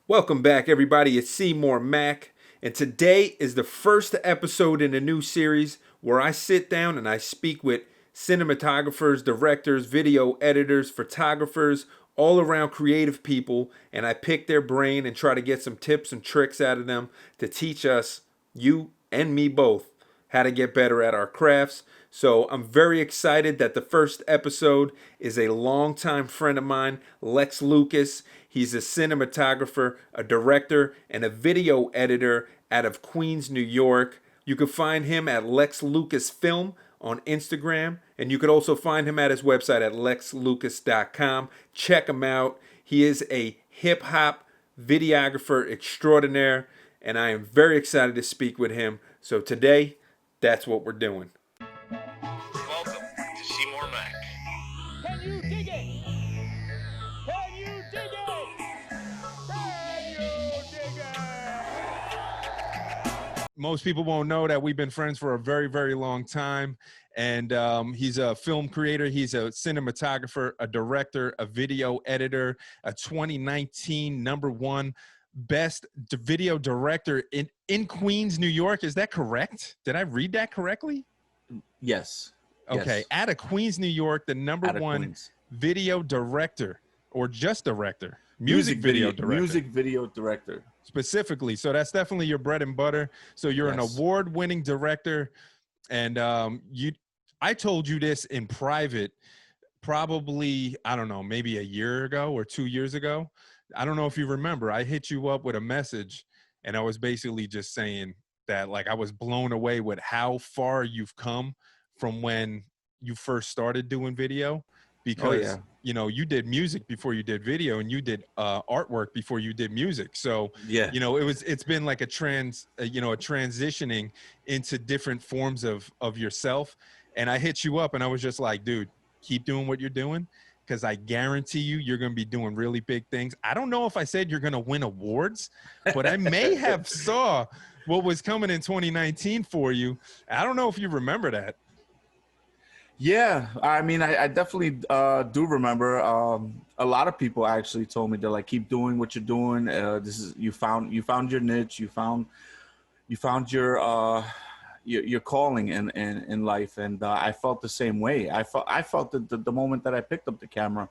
Welcome back, everybody. It's Seymour Mac, and today is the first episode in a new series where I sit down and I speak with cinematographers, directors, video editors, photographers, all around creative people, and I pick their brain and try to get some tips and tricks out of them to teach us, you and me both, how to get better at our crafts. So I'm very excited that the first episode is a longtime friend of mine, Lex Lukas. He's a cinematographer, a director, and a video editor out of Queens, New York. You can find him at Lex Lukas Film on Instagram, and you could also find him at his website at lexlukas.com. Check him out. He is a hip hop videographer extraordinaire, and I am very excited to speak with him. So today, that's what we're doing. Welcome to Seymour Mac. Can you dig it? Can you dig it? Can you dig it? Most people won't know that we've been friends for a very, very long time. And he's a film creator. He's a cinematographer, a director, a video editor, a 2019 #1 best video director in Queens, New York. Is that correct? Did I read that correctly? Yes. Okay. Yes. Out of Queens, New York, the number Out of one Queens. video director, or just director, music video director. Music video director. Specifically. So that's definitely your bread and butter. So you're an Yes. award-winning director, and I told you this in private probably, I don't know, maybe a year ago or 2 years ago. I don't know if you remember. I hit you up with a message, and I was basically just saying that, like, I was blown away with how far you've come from when you first started doing video, because yeah. you did music before you did video, and you did artwork before you did music. So Yeah. it's been like a transitioning into different forms of yourself. And I hit you up and I was just like, dude, keep doing what you're doing, because I guarantee you're going to be doing really big things. I don't know if I said you're going to win awards, but I may have saw what was coming in 2019 for you. I don't know if you remember that. Yeah. I mean, I definitely do remember. A lot of people actually told me, they're like, keep doing what you're doing. This is you found your niche. You found your calling in life, and I felt the same way. I felt that the moment that I picked up the camera,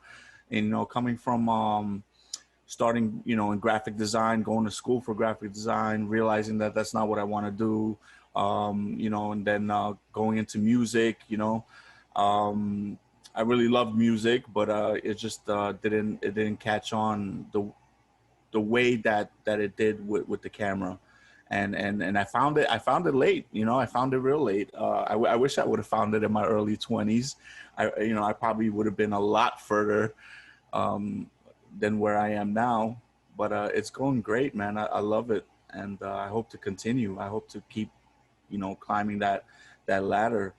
and coming from starting in graphic design, going to school for graphic design, realizing that that's not what I want to do, and then going into music. I really loved music, but it just didn't catch on the way that it did with the camera. And I found it late. I found it real late. I wish I would have found it in my early 20s. I probably would have been a lot further than where I am now. But it's going great, man. I love it, and I hope to continue. I hope to keep, climbing that ladder.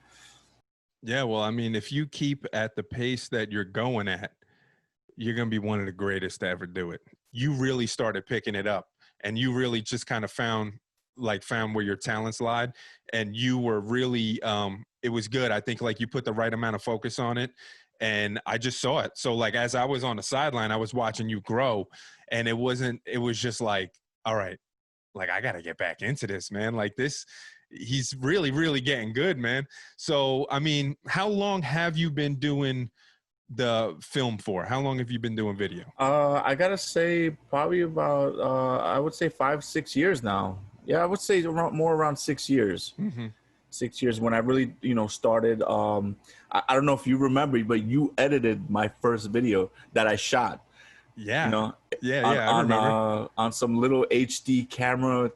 Yeah, well, I mean, if you keep at the pace that you're going at, you're going to be one of the greatest to ever do it. You really started picking it up, and you really just kind of found where your talents lied, and you were really it was good. I think, like, you put the right amount of focus on it, and I just saw it. So, like, as I was on the sideline, I was watching you grow, and it was just like, all right, like, I got to get back into this, man. Like, this, he's really, really getting good, man. So, I mean, how long have you been doing the film for? How long have you been doing video? I gotta say, probably about I would say 5-6 years now. Yeah, I would say around 6 years. Mm-hmm. 6 years when I really, started. I don't know if you remember, but you edited my first video that I shot. Yeah. Yeah, on, I remember. on some little HD camera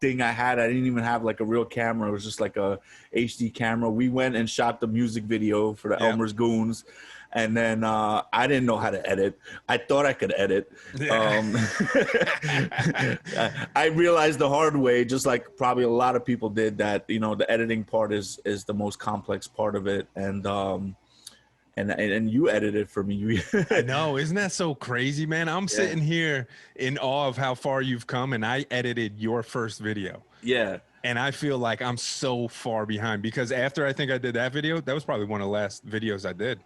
thing I had. I didn't even have like a real camera. It was just like a HD camera. We went and shot the music video for the Yeah. Elmer's Goons. And then I didn't know how to edit. I thought I could edit. Yeah. I realized the hard way, just like probably a lot of people did, that the editing part is the most complex part of it. And you edited for me. I know, isn't that so crazy, man? I'm sitting here in awe of how far you've come, and I edited your first video. Yeah. And I feel like I'm so far behind, because after I think I did that video, that was probably one of the last videos I did.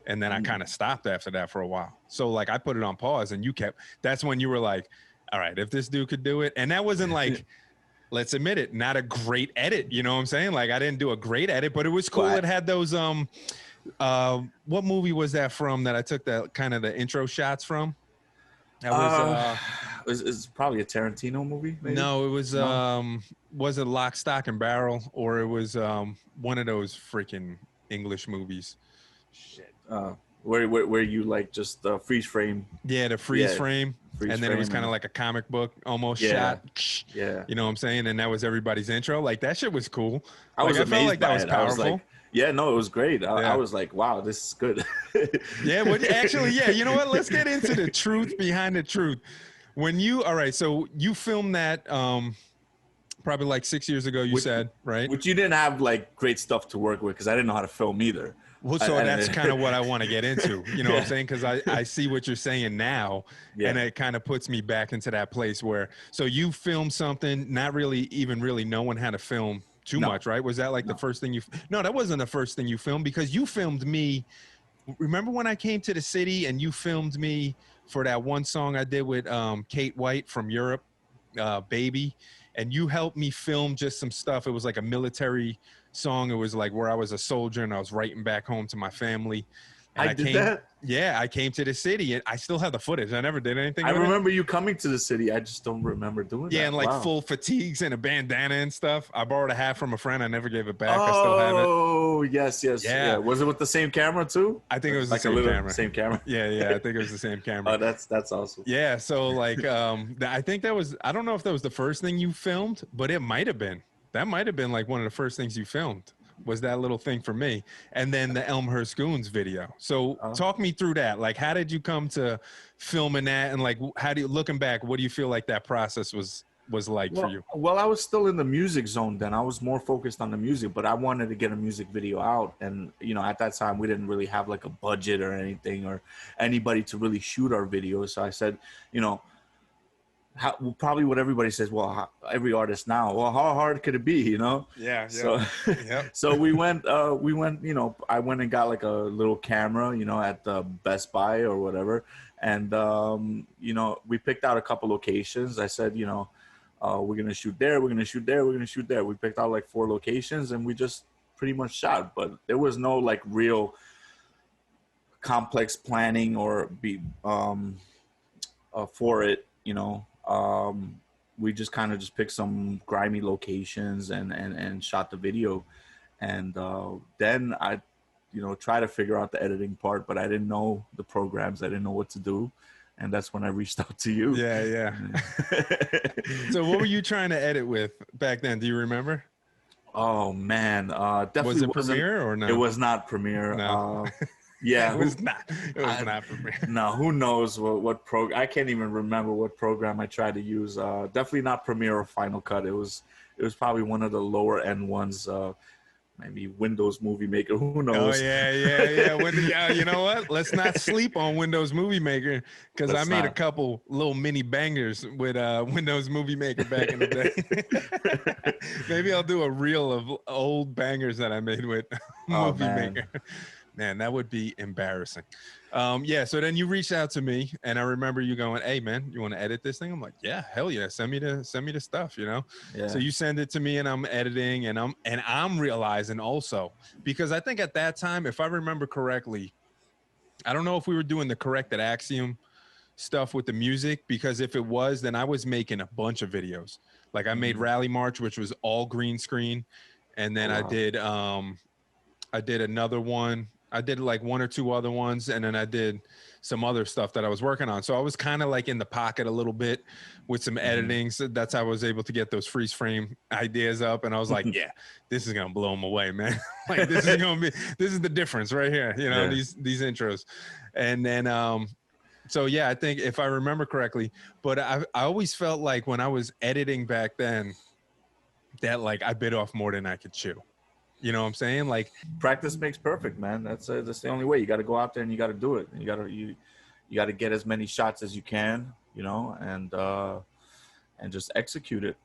And then I kind of stopped after that for a while. So, like, I put it on pause, and that's when you were like, all right, if this dude could do it, and that wasn't like, let's admit it, not a great edit. You know what I'm saying? Like I didn't do a great edit, but it was cool. Well, It had those what movie was that from that I took that kind of the intro shots from? That it's probably a Tarantino movie. Maybe? No, it was No? was it Lock, Stock, and Barrel, or it was one of those freaking English movies. Shit. Where you like just freeze frame? Yeah, the freeze frame, freeze and then it was frame kind of and- like a comic book almost Yeah. shot. Yeah. You know what I'm saying? And that was everybody's intro. Like that shit was cool. I was Like, I felt amazed like that by was it. I was powerful. like, yeah, no, it was great. I Yeah. was like, wow, this is good. Yeah, well, actually, yeah. You know what? Let's get into the truth behind the truth. When you, all right, so you filmed that probably like 6 years ago, you said, right? Which you didn't have like great stuff to work with because I didn't know how to film either. Well, so that's kind of what I want to get into. You know what I'm saying? Because I see what you're saying now, and it kind of puts me back into that place where, so you filmed something, not really even really knowing how to film too much, right? Was that like the first thing you, no, that wasn't the first thing you filmed because you filmed me. Remember when I came to the city and you filmed me for that one song I did with Kate White from Europe, Baby, and you helped me film just some stuff. It was like a military song. It was like where I was a soldier and I was writing back home to my family. And I did that? Yeah, I came to the city and I still have the footage. I never did anything. I with remember you coming to the city. I just don't remember doing that. Yeah, and like Wow. full fatigues and a bandana and stuff. I borrowed a hat from a friend. I never gave it back. I still have it. Oh, yes. Yeah. Was it with the same camera too? I think it was like the same camera. Same camera. Yeah, I think it was the same camera. Oh, that's awesome. Yeah, so like I think that was, I don't know if that was the first thing you filmed, but it might have been. That might have been like one of the first things you filmed was that little thing for me. And then the Elmhurst Goons video. So talk me through that. Like how did you come to filming that, and like how do you, looking back, what do you feel like that process was like for you? Well, I was still in the music zone then. I was more focused on the music, but I wanted to get a music video out. And, you know, at that time, we didn't really have like a budget or anything or anybody to really shoot our videos. So I said, you know, probably what everybody says, well, every artist now, well, how hard could it be, you know? Yeah. So, so we went, you know, I went and got like a little camera, you know, at the Best Buy or whatever. And, you know, we picked out a couple locations. I said, you know, we're going to shoot there. We're going to shoot there. We're going to shoot there. We picked out like 4 locations and we just pretty much shot, but there was no like real complex planning or for it, you know. We just kind of just picked some grimy locations and shot the video. And then I, you know, try to figure out the editing part, but I didn't know the programs. I didn't know what to do. And that's when I reached out to you. Yeah. So what were you trying to edit with back then? Do you remember? Oh man. Definitely was it Premiere or no? It was not Premiere. No. Yeah. It was not Premiere. No, who knows what program? I can't even remember what program I tried to use. Definitely not Premiere or Final Cut. It was probably one of the lower end ones. Maybe Windows Movie Maker. Who knows? Oh yeah. You know what? Let's not sleep on Windows Movie Maker because I made a couple little mini bangers with Windows Movie Maker back in the day. Maybe I'll do a reel of old bangers that I made with Movie Maker. Man, that would be embarrassing. Yeah, so then you reached out to me, and I remember you going, "Hey, man, you want to edit this thing?" I'm like, "Yeah, hell yeah, send me the stuff, you know." Yeah. So you send it to me, and I'm editing, and I'm realizing also, because I think at that time, if I remember correctly, I don't know if we were doing the corrected Axiom stuff with the music, because if it was, then I was making a bunch of videos. Like I made Rally March, which was all green screen, and then I did another one. I did like 1 or 2 other ones, and then I did some other stuff that I was working on. So I was kind of like in the pocket a little bit with some editing. So that's how I was able to get those freeze frame ideas up. And I was like, yeah, this is going to blow them away, man. Like this is the difference right here. You know, these intros. And then, so yeah, I think if I remember correctly, but I always felt like when I was editing back then that like I bit off more than I could chew. You know what I'm saying? Like practice makes perfect, man. That's the only way. You got to go out there and you got to do it. You got to get as many shots as you can, you know, and just execute it.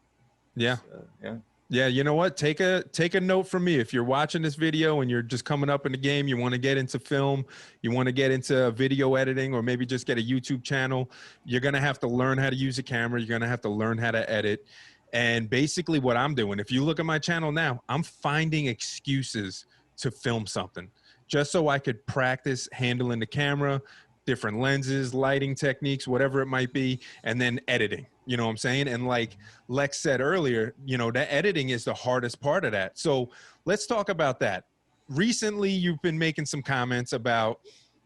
Yeah. Yeah. Yeah, you know what? Take a note from me. If you're watching this video and you're just coming up in the game, you want to get into film, you want to get into video editing, or maybe just get a YouTube channel, you're gonna have to learn how to use a camera. You're gonna have to learn how to edit. And basically, what I'm doing, if you look at my channel now, I'm finding excuses to film something just so I could practice handling the camera, different lenses, lighting techniques, whatever it might be, and then editing. You know what I'm saying? And like Lex said earlier, you know, the editing is the hardest part of that. So let's talk about that. Recently, you've been making some comments about,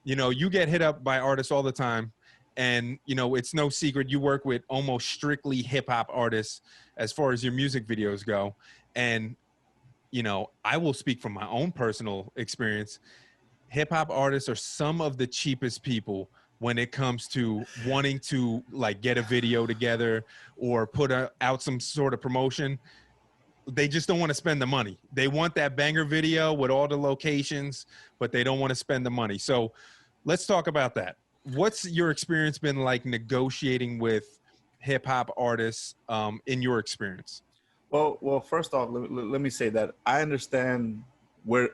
you know, you get hit up by artists all the time. And, you know, it's no secret you work with almost strictly hip hop artists as far as your music videos go. And, you know, I will speak from my own personal experience. Hip hop artists are some of the cheapest people when it comes to wanting to like get a video together or put out some sort of promotion. They just don't want to spend the money. They want that banger video with all the locations, but they don't want to spend the money. So let's talk about that. What's your experience been like negotiating with hip hop artists in your experience? Well, first off, let me say that I understand where,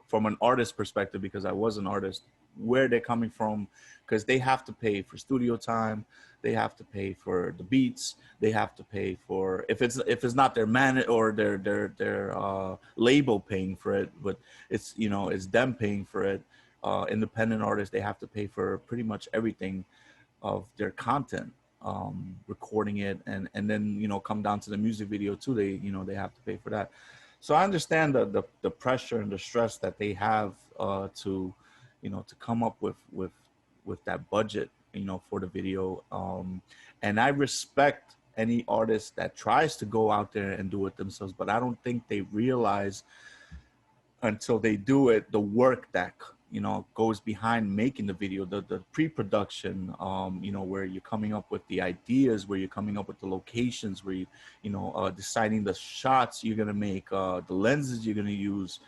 from an artist perspective, because I was an artist, where they're coming from, because they have to pay for studio time, they have to pay for the beats, they have to pay for, if it's not their man or their label paying for it, but it's, you know, it's them paying for it. Independent artists, they have to pay for pretty much everything of their content, recording it, and then, you know, come down to the music video too. They, you know, they have to pay for that. So I understand the pressure and the stress that they have, to, you know, to come up with that budget, you know, for the video. And I respect any artist that tries to go out there and do it themselves, but I don't think they realize until they do it the work that, you know, goes behind making the video, the pre-production, you know, where you're coming up with the ideas, where you're coming up with the locations, where you know, deciding the shots you're gonna make, the lenses you're gonna use,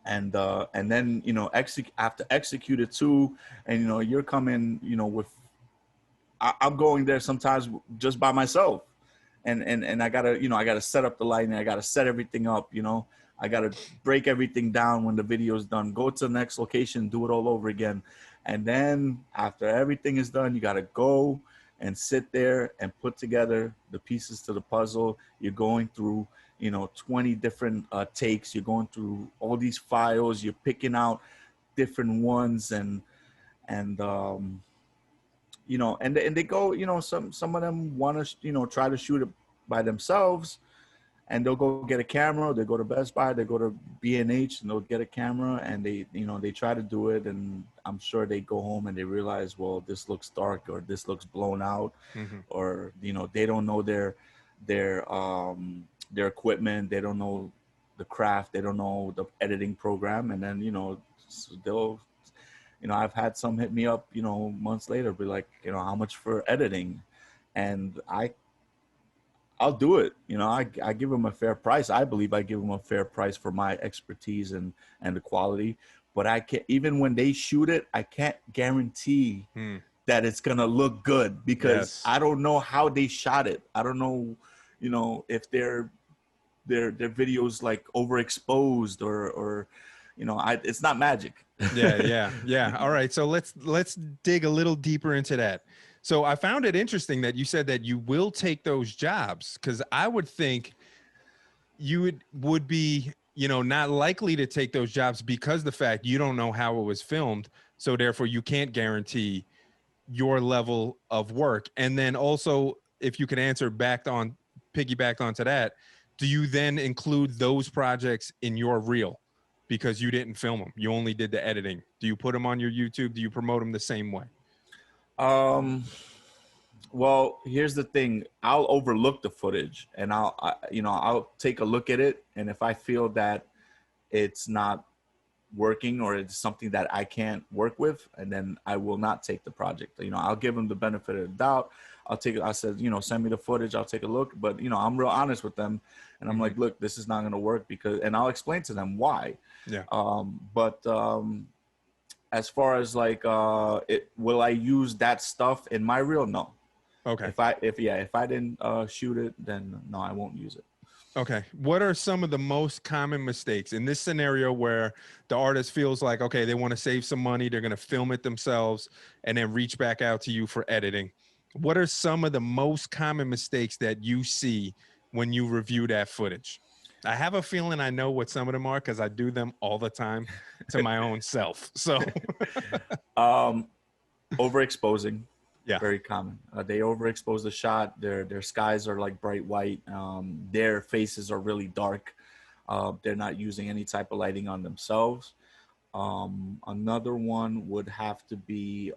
and then, you know, have to execute it too. And, you know, you're coming, you know, with, I'm going there sometimes just by myself, and I gotta, you know, I gotta set up the lighting, I gotta set everything up, you know, I gotta break everything down when the video is done, go to the next location, do it all over again. And then after everything is done, you gotta go and sit there and put together the pieces to the puzzle. You're going through, you know, 20 different takes. You're going through all these files. You're picking out different ones, and you know, and they go, you know, some of them want to, you know, try to shoot it by themselves, and they'll go get a camera. They go to Best Buy, they go to B&H, and they'll get a camera, and they, you know, they try to do it, and I'm sure they go home and they realize, well, this looks dark, or this looks blown out, or, you know, they don't know their equipment, they don't know the craft, they don't know the editing program, and then, you know, they'll, you know, I've had some hit me up, you know, months later, be like, you know, how much for editing? And I'll do it. You know, I give them a fair price. I believe I give them a fair price for my expertise and the quality. But I can't, even when they shoot it, I can't guarantee that it's gonna look good, because I don't know how they shot it. I don't know, you know, if their videos like overexposed, or you know, it's not magic. Yeah. All right. So let's dig a little deeper into that. So I found it interesting that you said that you will take those jobs, because I would think you would be, you know, not likely to take those jobs because the fact you don't know how it was filmed. So therefore you can't guarantee your level of work. And then also, if you could answer piggybacked onto that, do you then include those projects in your reel because you didn't film them? You only did the editing. Do you put them on your YouTube? Do you promote them the same way? Well, here's the thing. I'll overlook the footage, and you know, I'll take a look at it, and if I feel that it's not working, or it's something that I can't work with, and then I will not take the project. You know, I'll give them the benefit of the doubt. I said, you know, send me the footage, I'll take a look. But, you know, I'm real honest with them, and I'm like, look, this is not going to work, because, and I'll explain to them why. Yeah. But as far as like, will I use that stuff in my reel? No. Okay. If I didn't shoot it, then no, I won't use it. Okay. What are some of the most common mistakes in this scenario where the artist feels like, okay, they want to save some money, they're going to film it themselves and then reach back out to you for editing? What are some of the most common mistakes that you see when you review that footage? I have a feeling I know what some of them are because I do them all the time to my own self. So, Um, Overexposing, yeah. very common. They overexpose the shot. Their skies are like bright white. Their faces are really dark. They're not using any type of lighting on themselves. Another one would have to be.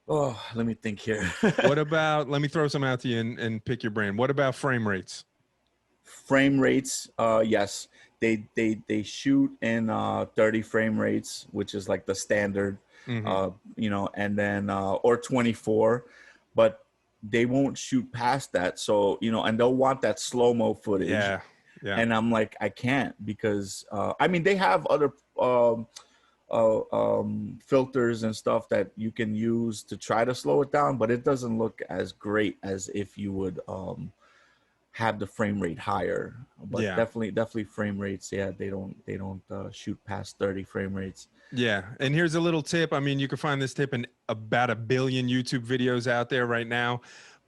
Oh, let me think here. What about, let me throw some out to you and pick your brain. What about frame rates? Frame rates, yes, they shoot in 30 frame rates, which is like the standard, Mm-hmm. and then or 24, but they won't shoot past that. So and they'll want that slow-mo footage, Yeah. Yeah. and I'm like, I can't, because I mean, they have other filters and stuff that you can use to try to slow it down, but it doesn't look as great as if you would have the frame rate higher. But Yeah. definitely frame rates, yeah, they don't shoot past 30 frame rates. Yeah. And here's a little tip. I mean, you can find this tip in about 1 billion YouTube videos out there right now.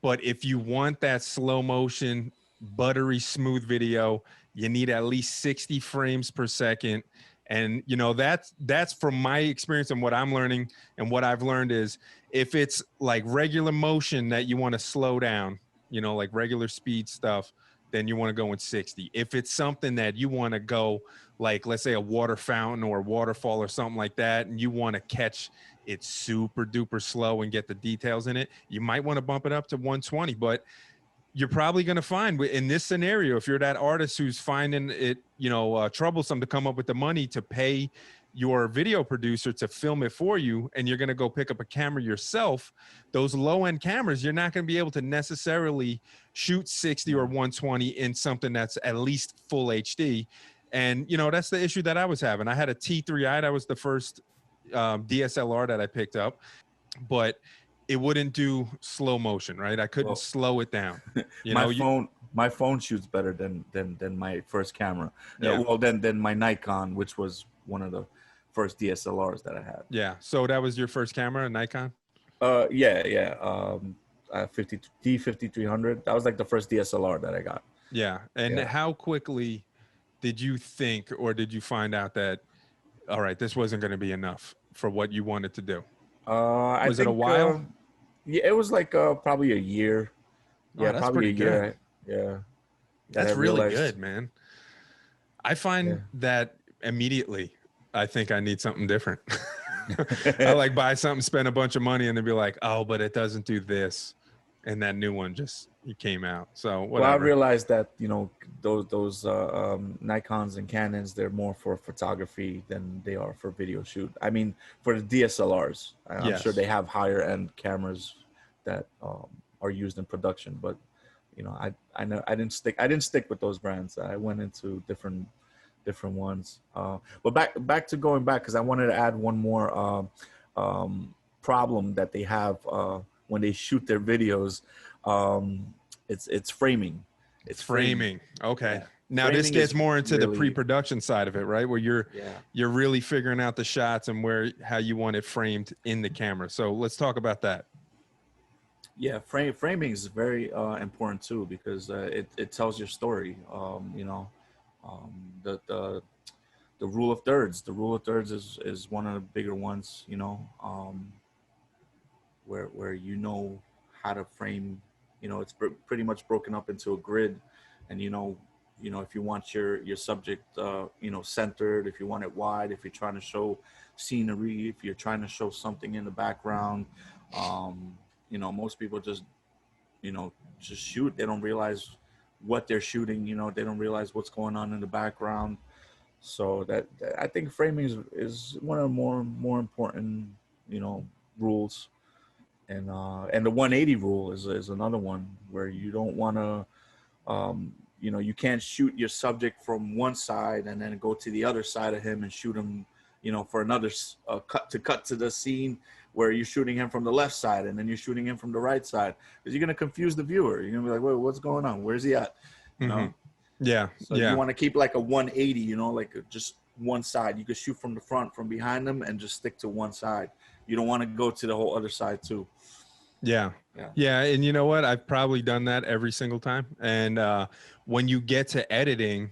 But if you want that slow motion, buttery smooth video, you need at least 60 frames per second. And that's from my experience and what I'm learning. And what I've learned is if it's like regular motion that you want to slow down, like regular speed stuff, then you want to go in 60. If it's something that you want to go, like let's say a water fountain or a waterfall or something like that, and you want to catch it super duper slow and get the details in it, you might want to bump it up to 120. But you're probably going to find in this scenario, if you're that artist who's finding it, troublesome to come up with the money to pay your video producer to film it for you, and you're going to go pick up a camera yourself, those low end cameras, you're not going to be able to necessarily shoot 60 or 120 in something that's at least full HD. And, that's the issue that I was having. I had a T3i. That was the first DSLR that I picked up, but it wouldn't do slow motion, right? I couldn't Well, slow it down. my phone shoots better than my first camera. Yeah. Well, than my Nikon, which was one of the first DSLRs that I had. Yeah. So that was your first camera, a Nikon? Yeah. 50 D5300. That was like the first DSLR that I got. Yeah. And Yeah. how quickly did you think, or did you find out that, all right, this wasn't going to be enough for what you wanted to do? I Was it think, a while? yeah, it was like probably a year. Oh, Yeah, that's probably a pretty year. good. Yeah. That I That's really realized. good, man. I find Yeah. that immediately I think I need something different. I like buy something, spend a bunch of money, and then be like, oh, but it doesn't do this. And that new one just came out. So Well, I whatever. realized that those Nikons and Canons, they're more for photography than they are for video shoot. I mean, for the DSLRs, I'm sure Yes. they have higher end cameras that are used in production. But I know I didn't stick with those brands. I went into different ones. But back to going back, because I wanted to add one more problem that they have when they shoot their videos. It's framing. It's framing. Okay. Yeah. Now this Framing gets is more into the really- pre-production side of it, right? Where you're Yeah. really figuring out the shots and how you want it framed in the camera. So let's talk about that. Yeah, framing is very important too, because it tells your story. The rule of thirds. The rule of thirds is one of the bigger ones. Where how to frame. It's pretty much broken up into a grid, and if you want your subject centered, if you want it wide, if you're trying to show scenery, if you're trying to show something in the background. Most people just shoot. They don't realize what they're shooting. They don't realize what's going on in the background. So that I think framing is one of the more important rules. And the 180 rule is another one, where you don't want to you can't shoot your subject from one side and then go to the other side of him and shoot him for another cut to the scene where you're shooting him from the left side and then you're shooting him from the right side, because you're going to confuse the viewer. You're going to be like, wait, what's going on? Where's he at? You know? Yeah. So you want to keep like a 180, you know, like just one side. You could shoot from the front, from behind them, and just stick to one side. You don't want to go to the whole other side too. Yeah. And you know what? I've probably done that every single time. And when you get to editing,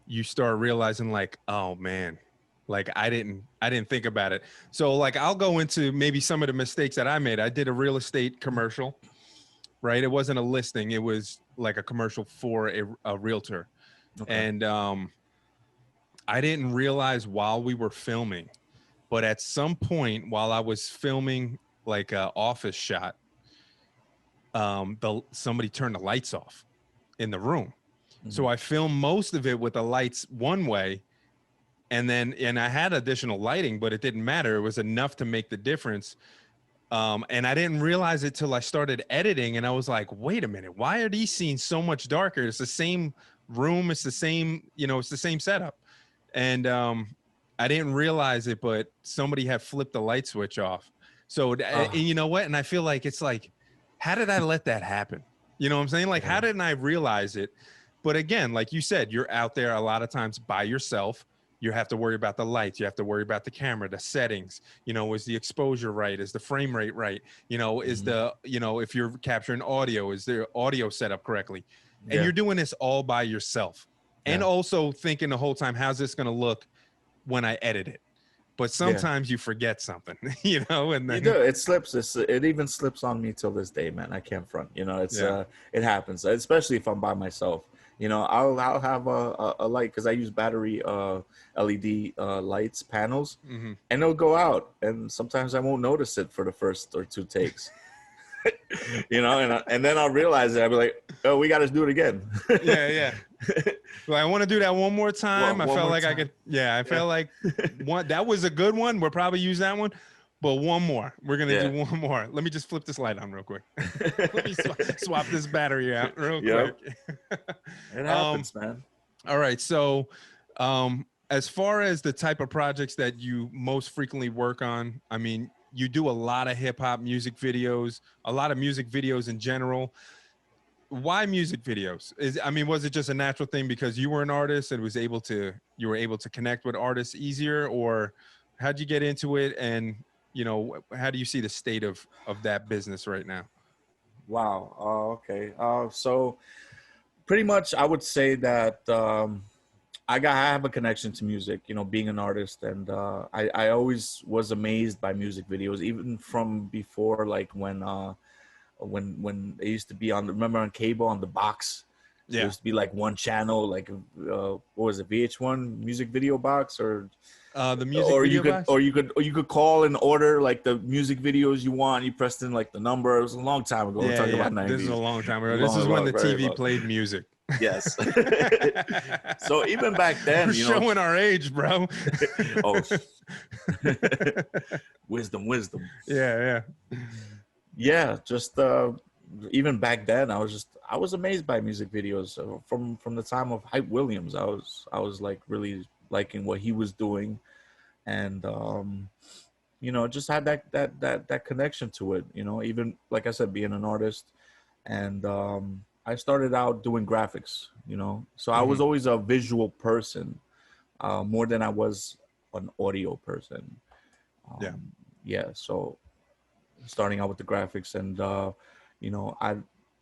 you start realizing like, oh man, like I didn't think about it. So like I'll go into maybe some of the mistakes that I made. I did a real estate commercial, right? It wasn't a listing. It was like a commercial for a realtor. Okay. And I didn't realize while we were filming, but at some point while I was filming like an office shot, somebody turned the lights off in the room. So I filmed most of it with the lights one way, and I had additional lighting, but it didn't matter. It was enough to make the difference. And I didn't realize it till I started editing, and I was like, wait a minute, why are these scenes so much darker? It's the same room. It's the same, it's the same setup. And I didn't realize it, but somebody had flipped the light switch off. So, and you know what? And I feel like it's like, how did I let that happen? You know what I'm saying? Like, how didn't I realize it? But again, like you said, you're out there a lot of times by yourself. You have to worry about the lights. You have to worry about the camera, the settings. Is the exposure right? Is the frame rate right? Is the, if you're capturing audio, is the audio set up correctly? And you're doing this all by yourself. And also thinking the whole time, how's this going to look when I edit it? But sometimes you forget something, and then you do. It slips. It even slips on me till this day, man. I can't front. It happens, especially if I'm by myself. I'll have a light, because I use battery LED lights panels, and they'll go out, and sometimes I won't notice it for the first or two takes. And then I'll realize it. I'll be like, oh, we got to do it again. Well, I want to do that one more time. I felt like I could. I felt like that was a good one. We'll probably use that one. But one more. We're going to do one more. Let me just flip this light on real quick. Let me swap this battery out real quick. It happens, man. All right. So as far as the type of projects that you most frequently work on, I mean, you do a lot of hip hop music videos, a lot of music videos in general. Why music videos? Was it just a natural thing because you were an artist and you were able to connect with artists easier, or how'd you get into it? And, how do you see the state of that business right now? Wow. Okay. So pretty much I would say that I have a connection to music, being an artist. And I always was amazed by music videos, even from before, like when it used to be remember on cable on the box. There used to be like one channel, like what was it, VH1 music video box, or the music video box? Or you could call and order like the music videos you want. You pressed in like the number. It was a long time ago. We're talking about 90s. This is a long time ago. This is when the TV played music. Yes. So even back then, we're showing our age, bro. Oh, wisdom. Yeah, just even back then, I was amazed by music videos. From the time of Hype Williams, I was like really liking what he was doing, and just had that connection to it. Even like I said, being an artist, and I started out doing graphics. So I was always a visual person, more than I was an audio person. So starting out with the graphics, and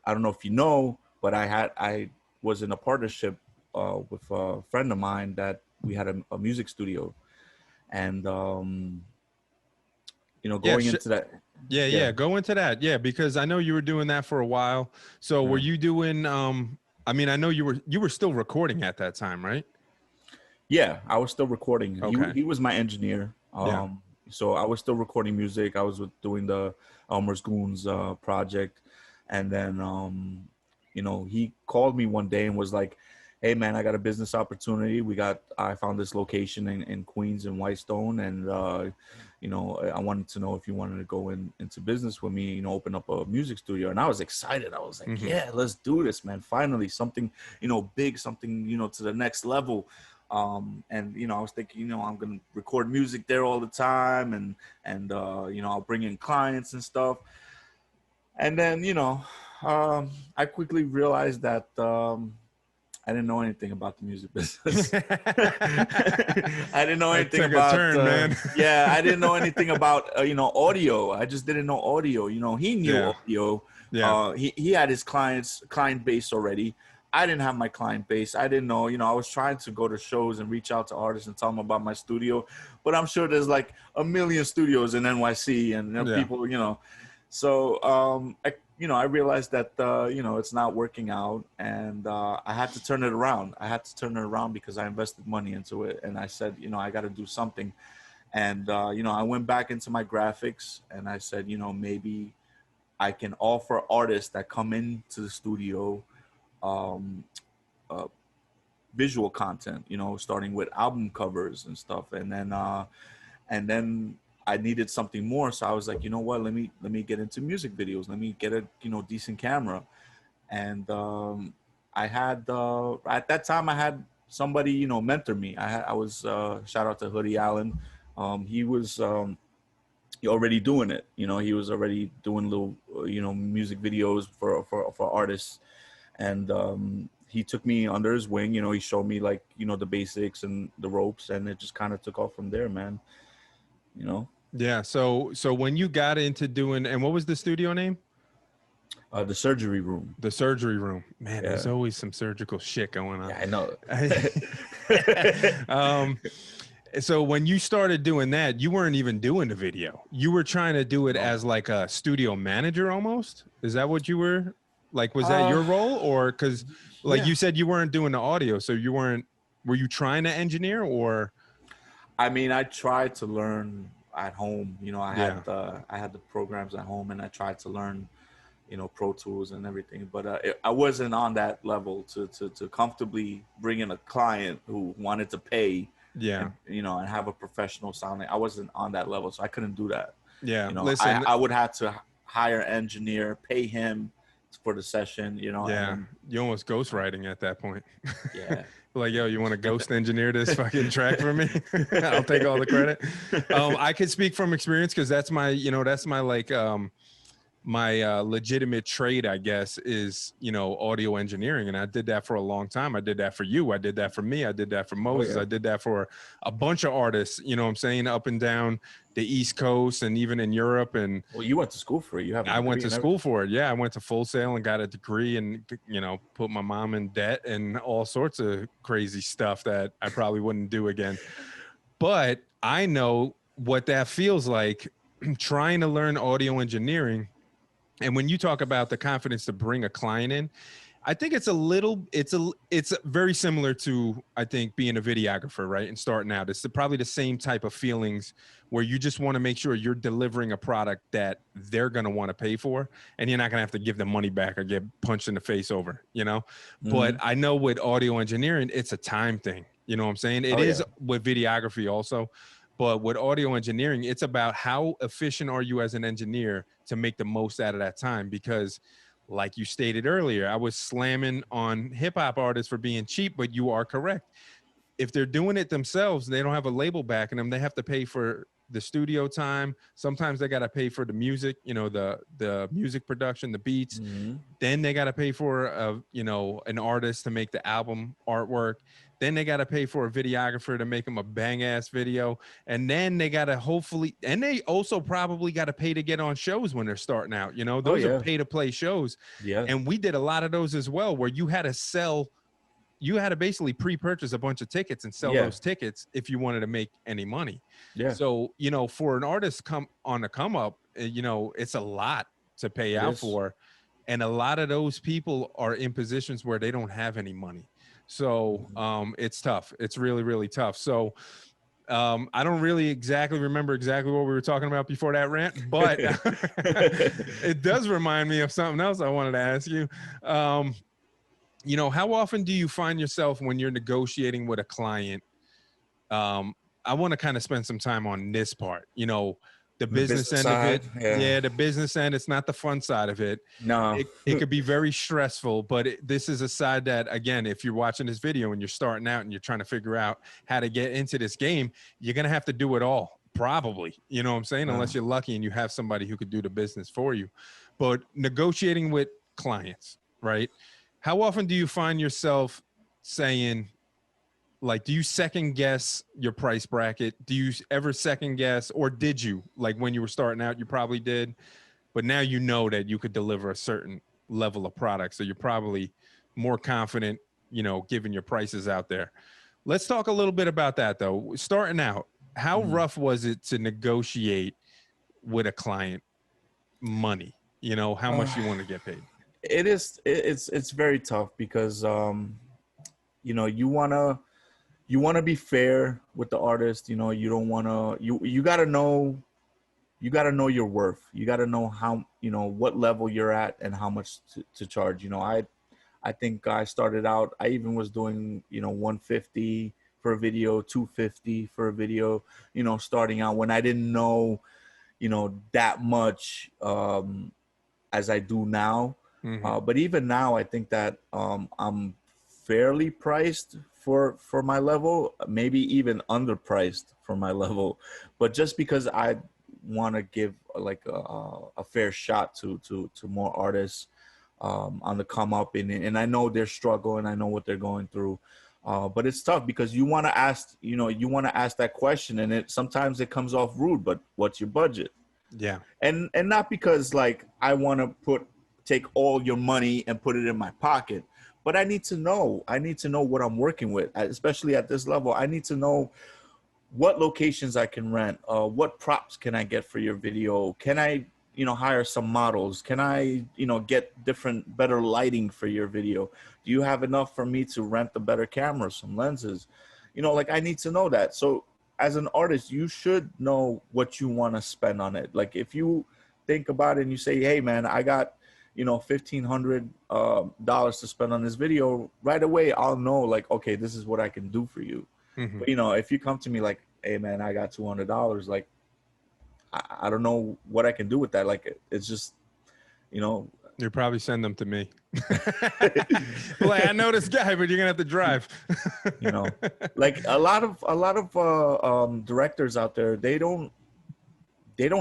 I don't know if you know, but I was in a partnership with a friend of mine that we had a music studio, and going into that. Go into that. Yeah, because I know you were doing that for a while. So were you doing? I know you were still recording at that time, right? Yeah, I was still recording. Okay. He was my engineer. So I was still recording music. I was doing the Elmer's Goons project. And then, he called me one day and was like, hey, man, I got a business opportunity. I found this location in Queens in Whitestone. And, I wanted to know if you wanted to go into business with me, open up a music studio. And I was excited. I was like, yeah, let's do this, man. Finally, something, big, something, to the next level. And I was thinking, I'm gonna record music there all the time, and I'll bring in clients and stuff. And then I quickly realized that I didn't know anything about the music business. I didn't know That anything took a about turn, man. yeah, I didn't know anything about audio. I just didn't know audio. He knew Yeah. audio. Yeah. He had his client base already. I didn't have my client base. I didn't know. I was trying to go to shows and reach out to artists and tell them about my studio, but I'm sure there's like a million studios in NYC, and Yeah. people. So I realized that it's not working out, and I had to turn it around. I had to turn it around because I invested money into it, and I said, I got to do something. And I went back into my graphics, and I said, maybe I can offer artists that come into the studio um, uh, visual content. Starting with album covers and stuff, and then I needed something more, so I was like, you know what? Let me get into music videos. Let me get a decent camera, and I had at that time I had somebody mentor me. I was shout out to Hoodie Allen. He was already doing it. He was already doing little music videos for artists, and he took me under his wing. He showed me like the basics and the ropes, and it just kind of took off from there, man. Yeah. So when you got into doing, and what was the studio name? The surgery room. The surgery room. Man, Yeah. there's always some surgical shit going on. Yeah, I know. So when you started doing that, you weren't even doing the video. You were trying to do it as like a studio manager almost. Is that what you were like? Was that your role, or because like you said you weren't doing the audio, so you weren't? Were you trying to engineer, or? I mean, I tried to learn at home. I had the programs at home, and I tried to learn, Pro Tools and everything. But I wasn't on that level to comfortably bring in a client who wanted to pay. Yeah. And, and have a professional sounding. I wasn't on that level, so I couldn't do that. Yeah. Listen, I would have to hire an engineer, pay him for the session. Yeah. You almost ghostwriting at that point. Yeah. Like, yo, you want to ghost engineer this fucking track for me? I'll take all the credit. I could speak from experience because that's my like my legitimate trade, I guess, is audio engineering, and I did that for a long time. I did that for you. I did that for me. I did that for Moses. I did that for a bunch of artists. What I'm saying, up and down the East Coast and even in Europe. And well, you went to school for it. I went to school for it. Yeah, I went to Full Sail and got a degree, and put my mom in debt and all sorts of crazy stuff that I probably wouldn't do again. But I know what that feels like trying to learn audio engineering. And when you talk about the confidence to bring a client in, I think it's very similar to, I think, being a videographer, right? And starting out, it's probably the same type of feelings where you just want to make sure you're delivering a product that they're going to want to pay for, and you're not going to have to give them money back or get punched in the face over, Mm-hmm. But I know with audio engineering, it's a time thing. You know what I'm saying? It is with videography also. But with audio engineering, it's about how efficient are you as an engineer to make the most out of that time. Because like you stated earlier, I was slamming on hip hop artists for being cheap, but you are correct. If they're doing it themselves, they don't have a label backing them. They have to pay for the studio time. Sometimes they got to pay for the music, the music production, the beats. Mm-hmm. Then they got to pay for an artist to make the album artwork. Then they got to pay for a videographer to make them a bang ass video. And then they got to and they also probably got to pay to get on shows when they're starting out. Those are pay to play shows. Yeah. And we did a lot of those as well, where you had to basically pre-purchase a bunch of tickets and sell those tickets if you wanted to make any money. Yeah. So, for an artist come up, it's a lot to pay out for. And a lot of those people are in positions where they don't have any money. So it's tough. It's really, really tough. So I don't really exactly remember what we were talking about before that rant, but it does remind me of something else I wanted to ask you. How often do you find yourself when you're negotiating with a client? I want to kind of spend some time on this part. the The business business end of side, it. yeah. Yeah, the business end. It's not the fun side of it. No. It could be very stressful, but this is a side that, again, if you're watching this video and you're starting out and you're trying to figure out how to get into this game, you're going to have to do it all, probably. You know what I'm saying? Unless you're lucky and you have somebody who could do the business for you. But negotiating with clients, right? How often do you find yourself saying, like, do you second guess your price bracket? Do you ever second guess, or did you, like when you were starting out, you probably did, but now you know that you could deliver a certain level of product. So you're probably more confident, giving your prices out there. Let's talk a little bit about that though. Starting out, how rough was it to negotiate with a client money? How much you want to get paid? It is. It's very tough because you wanna be fair with the artist. You don't wanna you gotta know your worth. You gotta know how what level you're at and how much to charge. I think I started out. I even was doing 150 for a video, 250 for a video. Starting out when I didn't know that much as I do now. But even now, I think that I'm fairly priced for my level, maybe even underpriced for my level. But just because I want to give like a fair shot to more artists on the come up, and I know their struggle and I know what they're going through. But it's tough because you want to ask, that question, and sometimes it comes off rude. But what's your budget? Yeah. And not because like I want to take all your money and put it in my pocket, but I need to know what I'm working with, especially at this level. I need to know what locations I can rent, what props can I get for your video? Can I hire some models? Can I get better lighting for your video? Do you have enough for me to rent the better cameras, some lenses? Like I need to know that. So as an artist, you should know what you want to spend on it. Like if you think about it and you say, hey man, I got $1,500 to spend on this video, right away I'll know, like, okay, this is what I can do for you. But if you come to me like, hey man, I got $200, like I don't know what I can do with that. Like it's just You probably send them to me. Like, I know this guy, but you're gonna have to drive. Like a lot of directors out there, they don't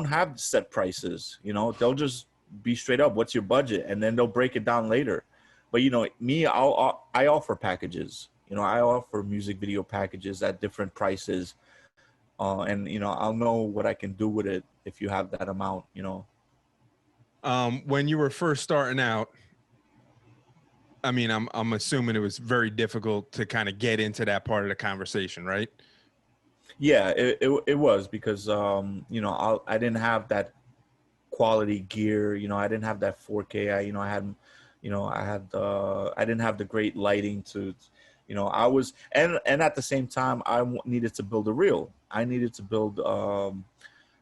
have set prices. They'll just be straight up, what's your budget, and then they'll break it down later. But me, I offer packages. I offer music video packages at different prices, and I'll know what I can do with it if you have that amount. When you were first starting out, I mean, I'm assuming it was very difficult to kind of get into that part of the conversation, right? Yeah, it was because I didn't have that quality gear. I didn't have that 4K. I didn't have the great lighting to, I was, and at the same time, needed to build a reel. I needed to build,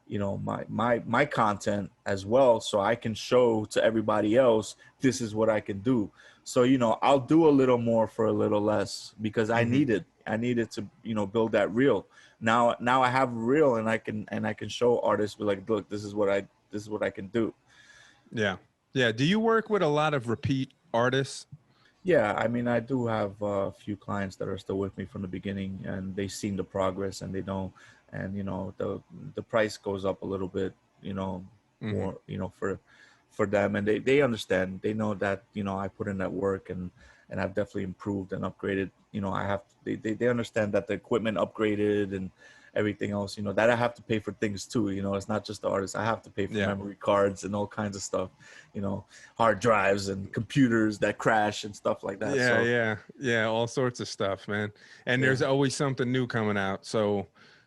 my content as well, so I can show to everybody else, this is what I can do. So, I'll do a little more for a little less because I needed to, build that reel. Now I have a reel and I can show artists, be like, look, this is what I can do. Yeah. Yeah. Do you work with a lot of repeat artists? Yeah, I mean, I do have a few clients that are still with me from the beginning, and they've seen the progress, and they know, and the price goes up a little bit, more, for them, and they understand. They know that I put in that work, and I've definitely improved and upgraded. They understand that the equipment upgraded and everything else, that I have to pay for things too. It's not just the artist. I have to pay for memory cards and all kinds of stuff, hard drives and computers that crash and stuff like that. Yeah. All sorts of stuff, man. And there's always something new coming out. So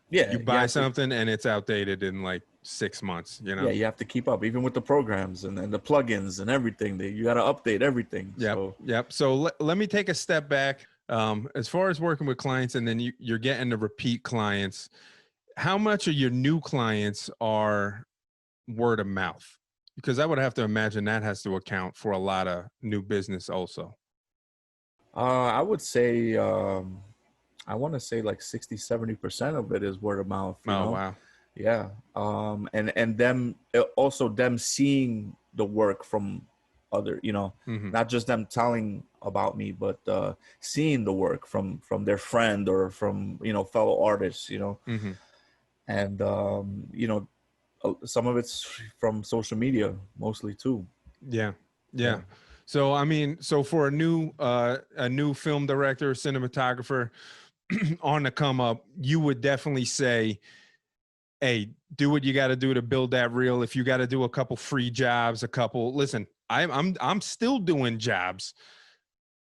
you buy something and it's outdated in like 6 months, Yeah, you have to keep up, even with the programs and the plugins and everything. You got to update everything. Yep. So let me take a step back. As far as working with clients, and then you're getting the repeat clients, how much of your new clients are word of mouth? Because I would have to imagine that has to account for a lot of new business also. I would say, I want to say like 60-70% of it is word of mouth. Wow. Yeah. And them also them seeing the work from other, not just them telling about me, but seeing the work from their friend or from, fellow artists, Mm-hmm. and some of it's from social media mostly too. Yeah. Yeah. Yeah. So I mean, so for a new film director, cinematographer on the come up, you would definitely say, hey, do what you got to do to build that reel. If you got to do a couple free jobs, listen, I'm still doing jobs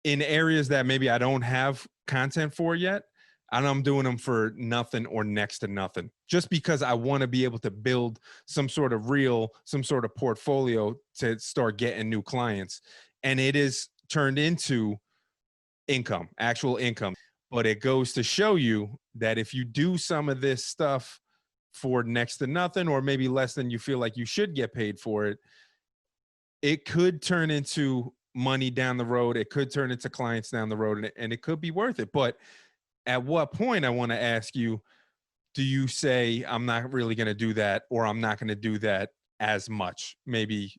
in areas that maybe I don't have content for yet. And I'm doing them for nothing or next to nothing, just because I want to be able to build some sort of reel, some sort of portfolio to start getting new clients. And it is turned into income, actual income. But it goes to show you that if you do some of this stuff for next to nothing, or maybe less than you feel like you should get paid for it, it could turn into money down the road. It could turn into clients down the road, and it could be worth it. But at what point, I want to ask you, do you say, I'm not really going to do that, or I'm not going to do that as much, maybe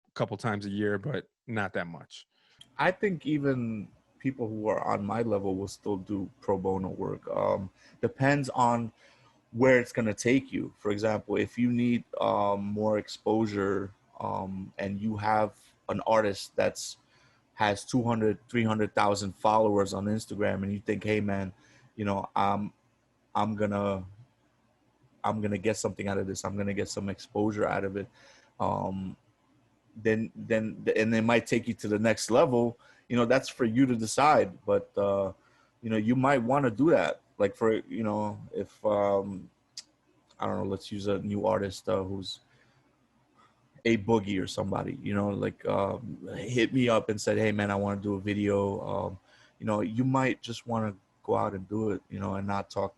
a couple times a year, but not that much? I think even people who are on my level will still do pro bono work. Depends on where it's going to take you. For example, if you need more exposure, and you have an artist that's has 200, 300,000 followers on Instagram, and you think, hey man, you know, I'm gonna I'm gonna get something out of this. I'm gonna get some exposure out of it. Um, then and it might take you to the next level. That's for you to decide. But you might want to do that. Like, for if I don't know, let's use a new artist who's a boogie or somebody, like, hit me up and said, hey man, I want to do a video. You might just want to go out and do it, and not talk,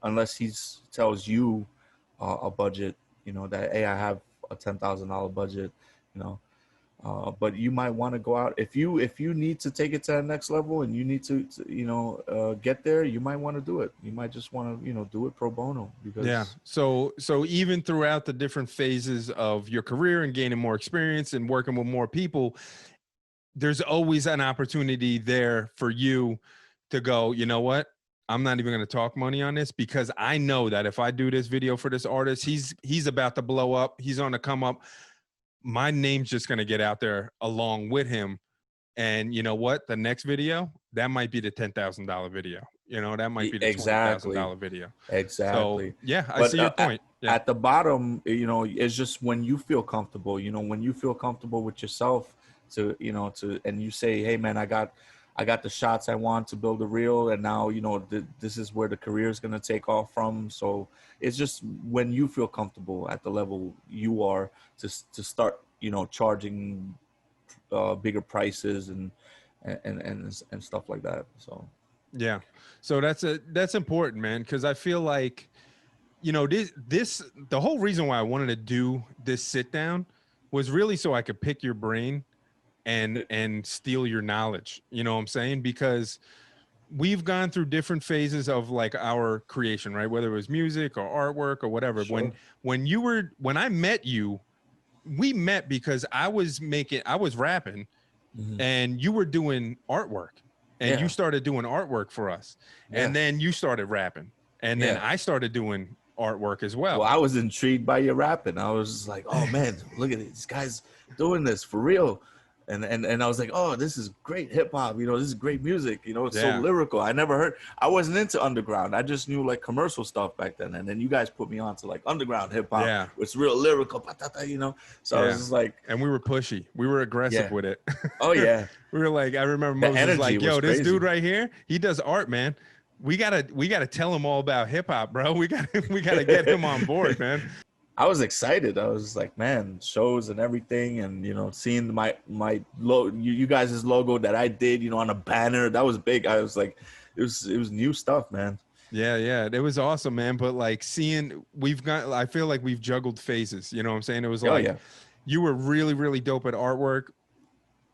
unless tells you a budget, that, hey, I have a $10,000 budget, you know. But you might want to go out if you need to take it to the next level, and you need to get there. You might want to do it. You might just want to do it pro bono, because Yeah. So even throughout the different phases of your career and gaining more experience and working with more people, there's always an opportunity there for you to go, you know what? I'm not even going to talk money on this, because I know that if I do this video for this artist, he's about to blow up. He's on the come up. My name's just going to get out there along with him. And you know what? The next video, that might be the $10,000 video. That might be the exactly, $20,000 video. So exactly. yeah, I But see your point. Yeah. at the bottom, it's just when you feel comfortable. When you feel comfortable with yourself, and you say, hey man, I got the shots I want to build a reel, and now this is where the career is going to take off from. So it's just when you feel comfortable at the level you are to start charging bigger prices and stuff like that. So Yeah. So that's important, man, because I feel like, this the whole reason why I wanted to do this sit down was really so I could pick your brain and steal your knowledge. You know what I'm saying? Because we've gone through different phases of like our creation, right? Whether it was music or artwork or whatever. sure. When I met you, we met because I was rapping, Hmm. and you were doing artwork, and you Yeah, started doing artwork for us. yeah, And then you started rapping, and then yeah. I started doing artwork as Well, well. I was intrigued by your rapping. I was just like, oh man, look at these guys doing this for real. And I was like, oh, this is great hip hop. This is great music. It's so Yeah. lyrical. I wasn't into underground. I just knew like commercial stuff back then. And then you guys put me on to like underground hip hop. Yeah. It's real lyrical. So I was Yeah. just like, And we were pushy. We were aggressive yeah. with it. Oh yeah. We were like, I remember The Moses was energy like, yo, was this crazy. dude right here, he does art, man. We gotta tell him all about hip hop, bro. We gotta get him on board, man. I was excited. I was like, man, shows and everything, and seeing my you guys' logo that I did, on a banner, that was big. I was like, it was new stuff, man. Yeah, yeah. It was awesome, man. But like I feel like we've juggled phases. You know what I'm saying? It was Oh like yeah, you were really, really dope at artwork.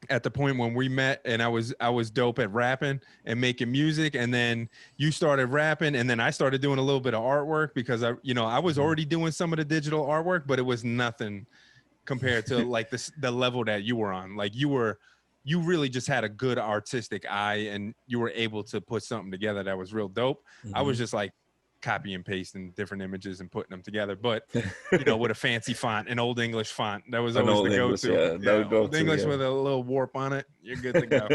at the point when we met, and I was dope at rapping and making music, and then you started rapping, and then I started doing a little bit of artwork because I was already doing some of the digital artwork, but it was nothing compared to like the level that you were on. Like you really just had a good artistic eye, and you were able to put something together that was real dope. I was just like copy and pasting different images and putting them together, but with a fancy font, an old English font, that was An always old the English, go-to. that would go Old to, English with a little warp on it, you're good to go.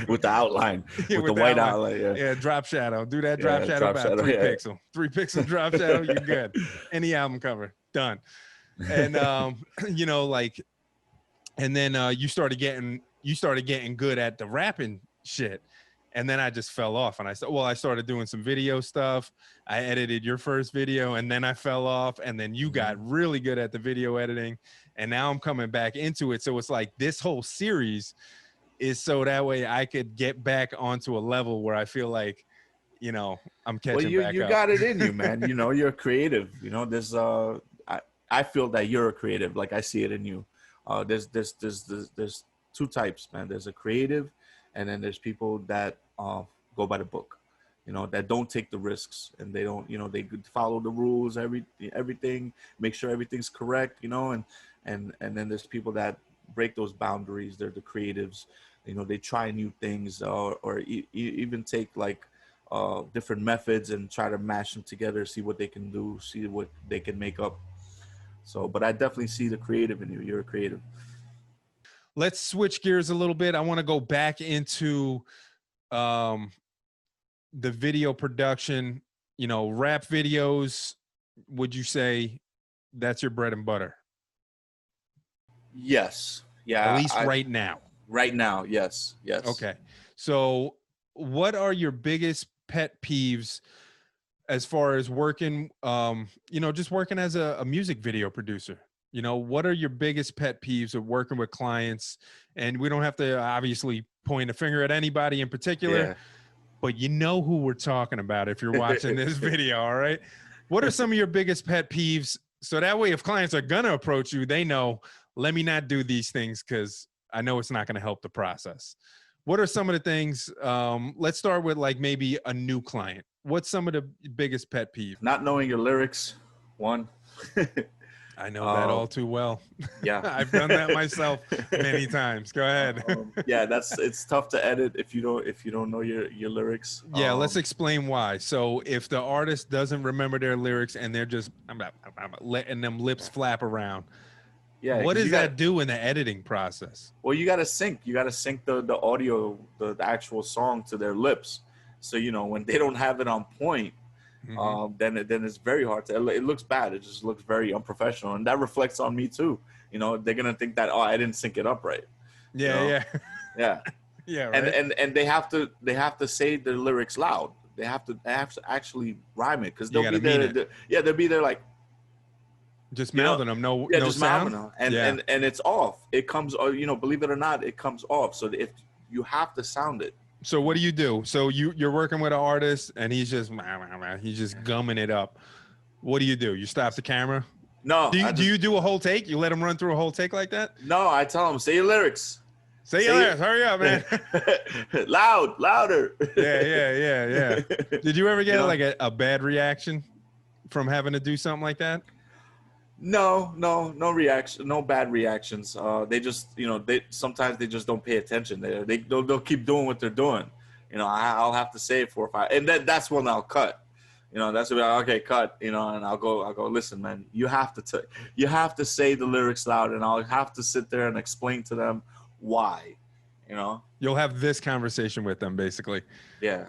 With the outline, Yeah, with the white outline. Yeah, drop shadow. Do that drop shadow drop about shadow, 3 pixel drop shadow. You're good. Any album cover, done. And like, and then you started getting good at the rapping shit. And then I just fell off, and I started doing some video stuff. I edited your first video, and then I fell off, and then you got really good at the video editing, and now I'm coming back into it. So it's like this whole series is so that way I could get back onto a level where I feel like, I'm catching back up. You got it in you, man. You're creative. There's I feel that you're a creative. Like I see it in you. There's two types, man. There's a creative, and then there's people that go by the book, that don't take the risks, and they don't, they follow the rules, everything, make sure everything's correct, and then there's people that break those boundaries. They're the creatives. They try new things, or even take like different methods and try to mash them together, see what they can do, see what they can make up. So, but I definitely see the creative in you. You're a creative. Let's switch gears a little bit. I want to go back into the video production, rap videos. Would you say that's your bread and butter? Yes. Yeah. At least right now. Right now. Yes. Yes. Okay. So what are your biggest pet peeves as far as working, just working as a music video producer? What are your biggest pet peeves of working with clients? And we don't have to obviously point a finger at anybody in particular, but you know who we're talking about if you're watching this video, all right? What are some of your biggest pet peeves? So that way, if clients are going to approach you, they know, let me not do these things because I know it's not going to help the process. What are some of the things? Let's start with like maybe a new client. What's some of the biggest pet peeves? Not knowing your lyrics, one. I know that all too well. Yeah. I've done that myself many times. Go ahead. It's tough to edit if you don't know your lyrics. Yeah, let's explain why. So if the artist doesn't remember their lyrics and they're just I'm letting them lips flap around, what does that do in the editing process? Well, you got to sync the audio, the actual song to their lips. So, when they don't have it on point, then it's very hard to, it looks bad. It just looks very unprofessional. And that reflects on me too. They're going to think that, I didn't sync it up right. Yeah. Yeah. Yeah. Right. And they have to say their lyrics loud. They have to actually rhyme it. Cause they'll be there like, just mouthing them, no just sound. Them. And it's off. It comes, believe it or not, it comes off. So if you have to sound it. So what do you do? So you're working with an artist and he's just gumming it up. What do? You stop the camera? No. Do you do a whole take? You let him run through a whole take like that? No, I tell him, say your lyrics. Say your lyrics. Hurry up, man. Louder. Yeah. Did you ever get like a bad reaction from having to do something like that? No reaction, no bad reactions. They just, sometimes they just don't pay attention. They'll keep doing what they're doing. I'll have to say it 4 or 5, and that's when I'll cut. That's when okay, cut. And I'll go. Listen, man, you have to say the lyrics loud, and I'll have to sit there and explain to them why. You'll have this conversation with them, basically. Yeah.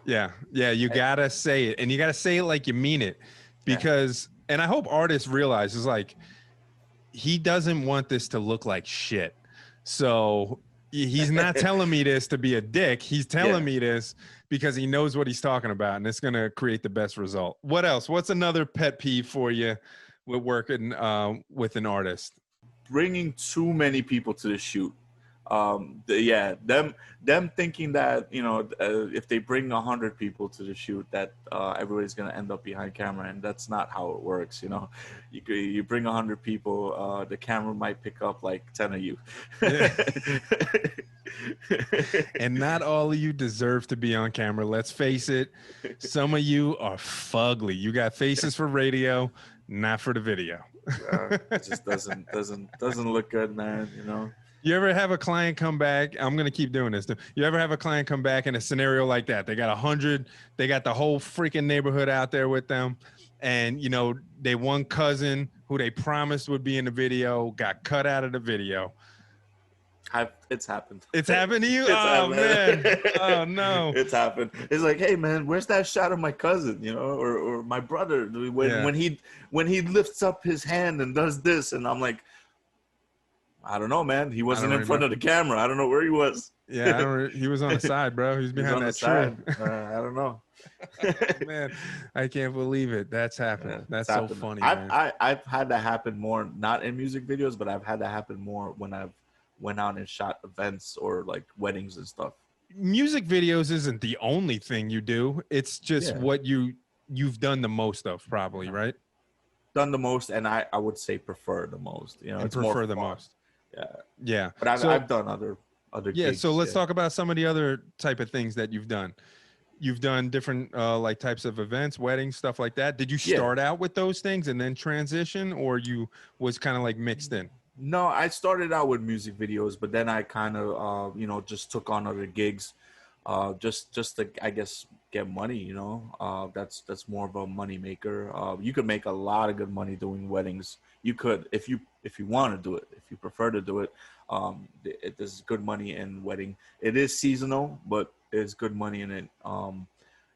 You gotta say it, and you gotta say it like you mean it, because. And I hope artists realize it's like, he doesn't want this to look like shit. So he's not telling me this to be a dick. He's telling me this because he knows what he's talking about, and it's going to create the best result. What else? What's another pet peeve for you with working with an artist? Bringing too many people to the shoot. Them thinking that if they bring 100 people to the shoot, that everybody's gonna end up behind camera, and that's not how it works. You bring 100 people, the camera might pick up like 10 of you. Yeah. And not all of you deserve to be on camera. Let's face it. Some of you are fugly. You got faces for radio, not for the video. It just doesn't look good, man. You ever have a client come back? I'm going to keep doing this. You ever have a client come back in a scenario like that? They got 100, they got the whole freaking neighborhood out there with them. And, they one cousin who they promised would be in the video got cut out of the video. It's happened. It's happened to you? It's happened. Man. Oh, no. It's happened. It's like, hey, man, where's that shot of my cousin, or my brother when he lifts up his hand and does this? And I'm like, I don't know, man. He wasn't in front of the camera. I don't know where he was. Yeah, he was on the side, bro. He was behind that tree. I don't know. Man, I can't believe it. That's happened. Yeah, that's so funny, man. I've had that happen more, not in music videos, but I've had that happen more when I've went out and shot events or like weddings and stuff. Music videos isn't the only thing you do. It's just what you've done the most of, probably, right? Done the most, and I would say prefer the most. It's prefer more the fun. most. Yeah. But I've done other gigs. So let's talk about some of the other type of things that you've done. You've done different like types of events, weddings, stuff like that. Did you start out with those things and then transition, or you was kind of like mixed in? No, I started out with music videos, but then I kind of just took on other gigs, just to, I guess, get money. That's more of a money maker. You could make a lot of good money doing weddings. You could, if you want to do it, if you prefer to do it. There's good money in wedding. It is seasonal, but there's good money in it. And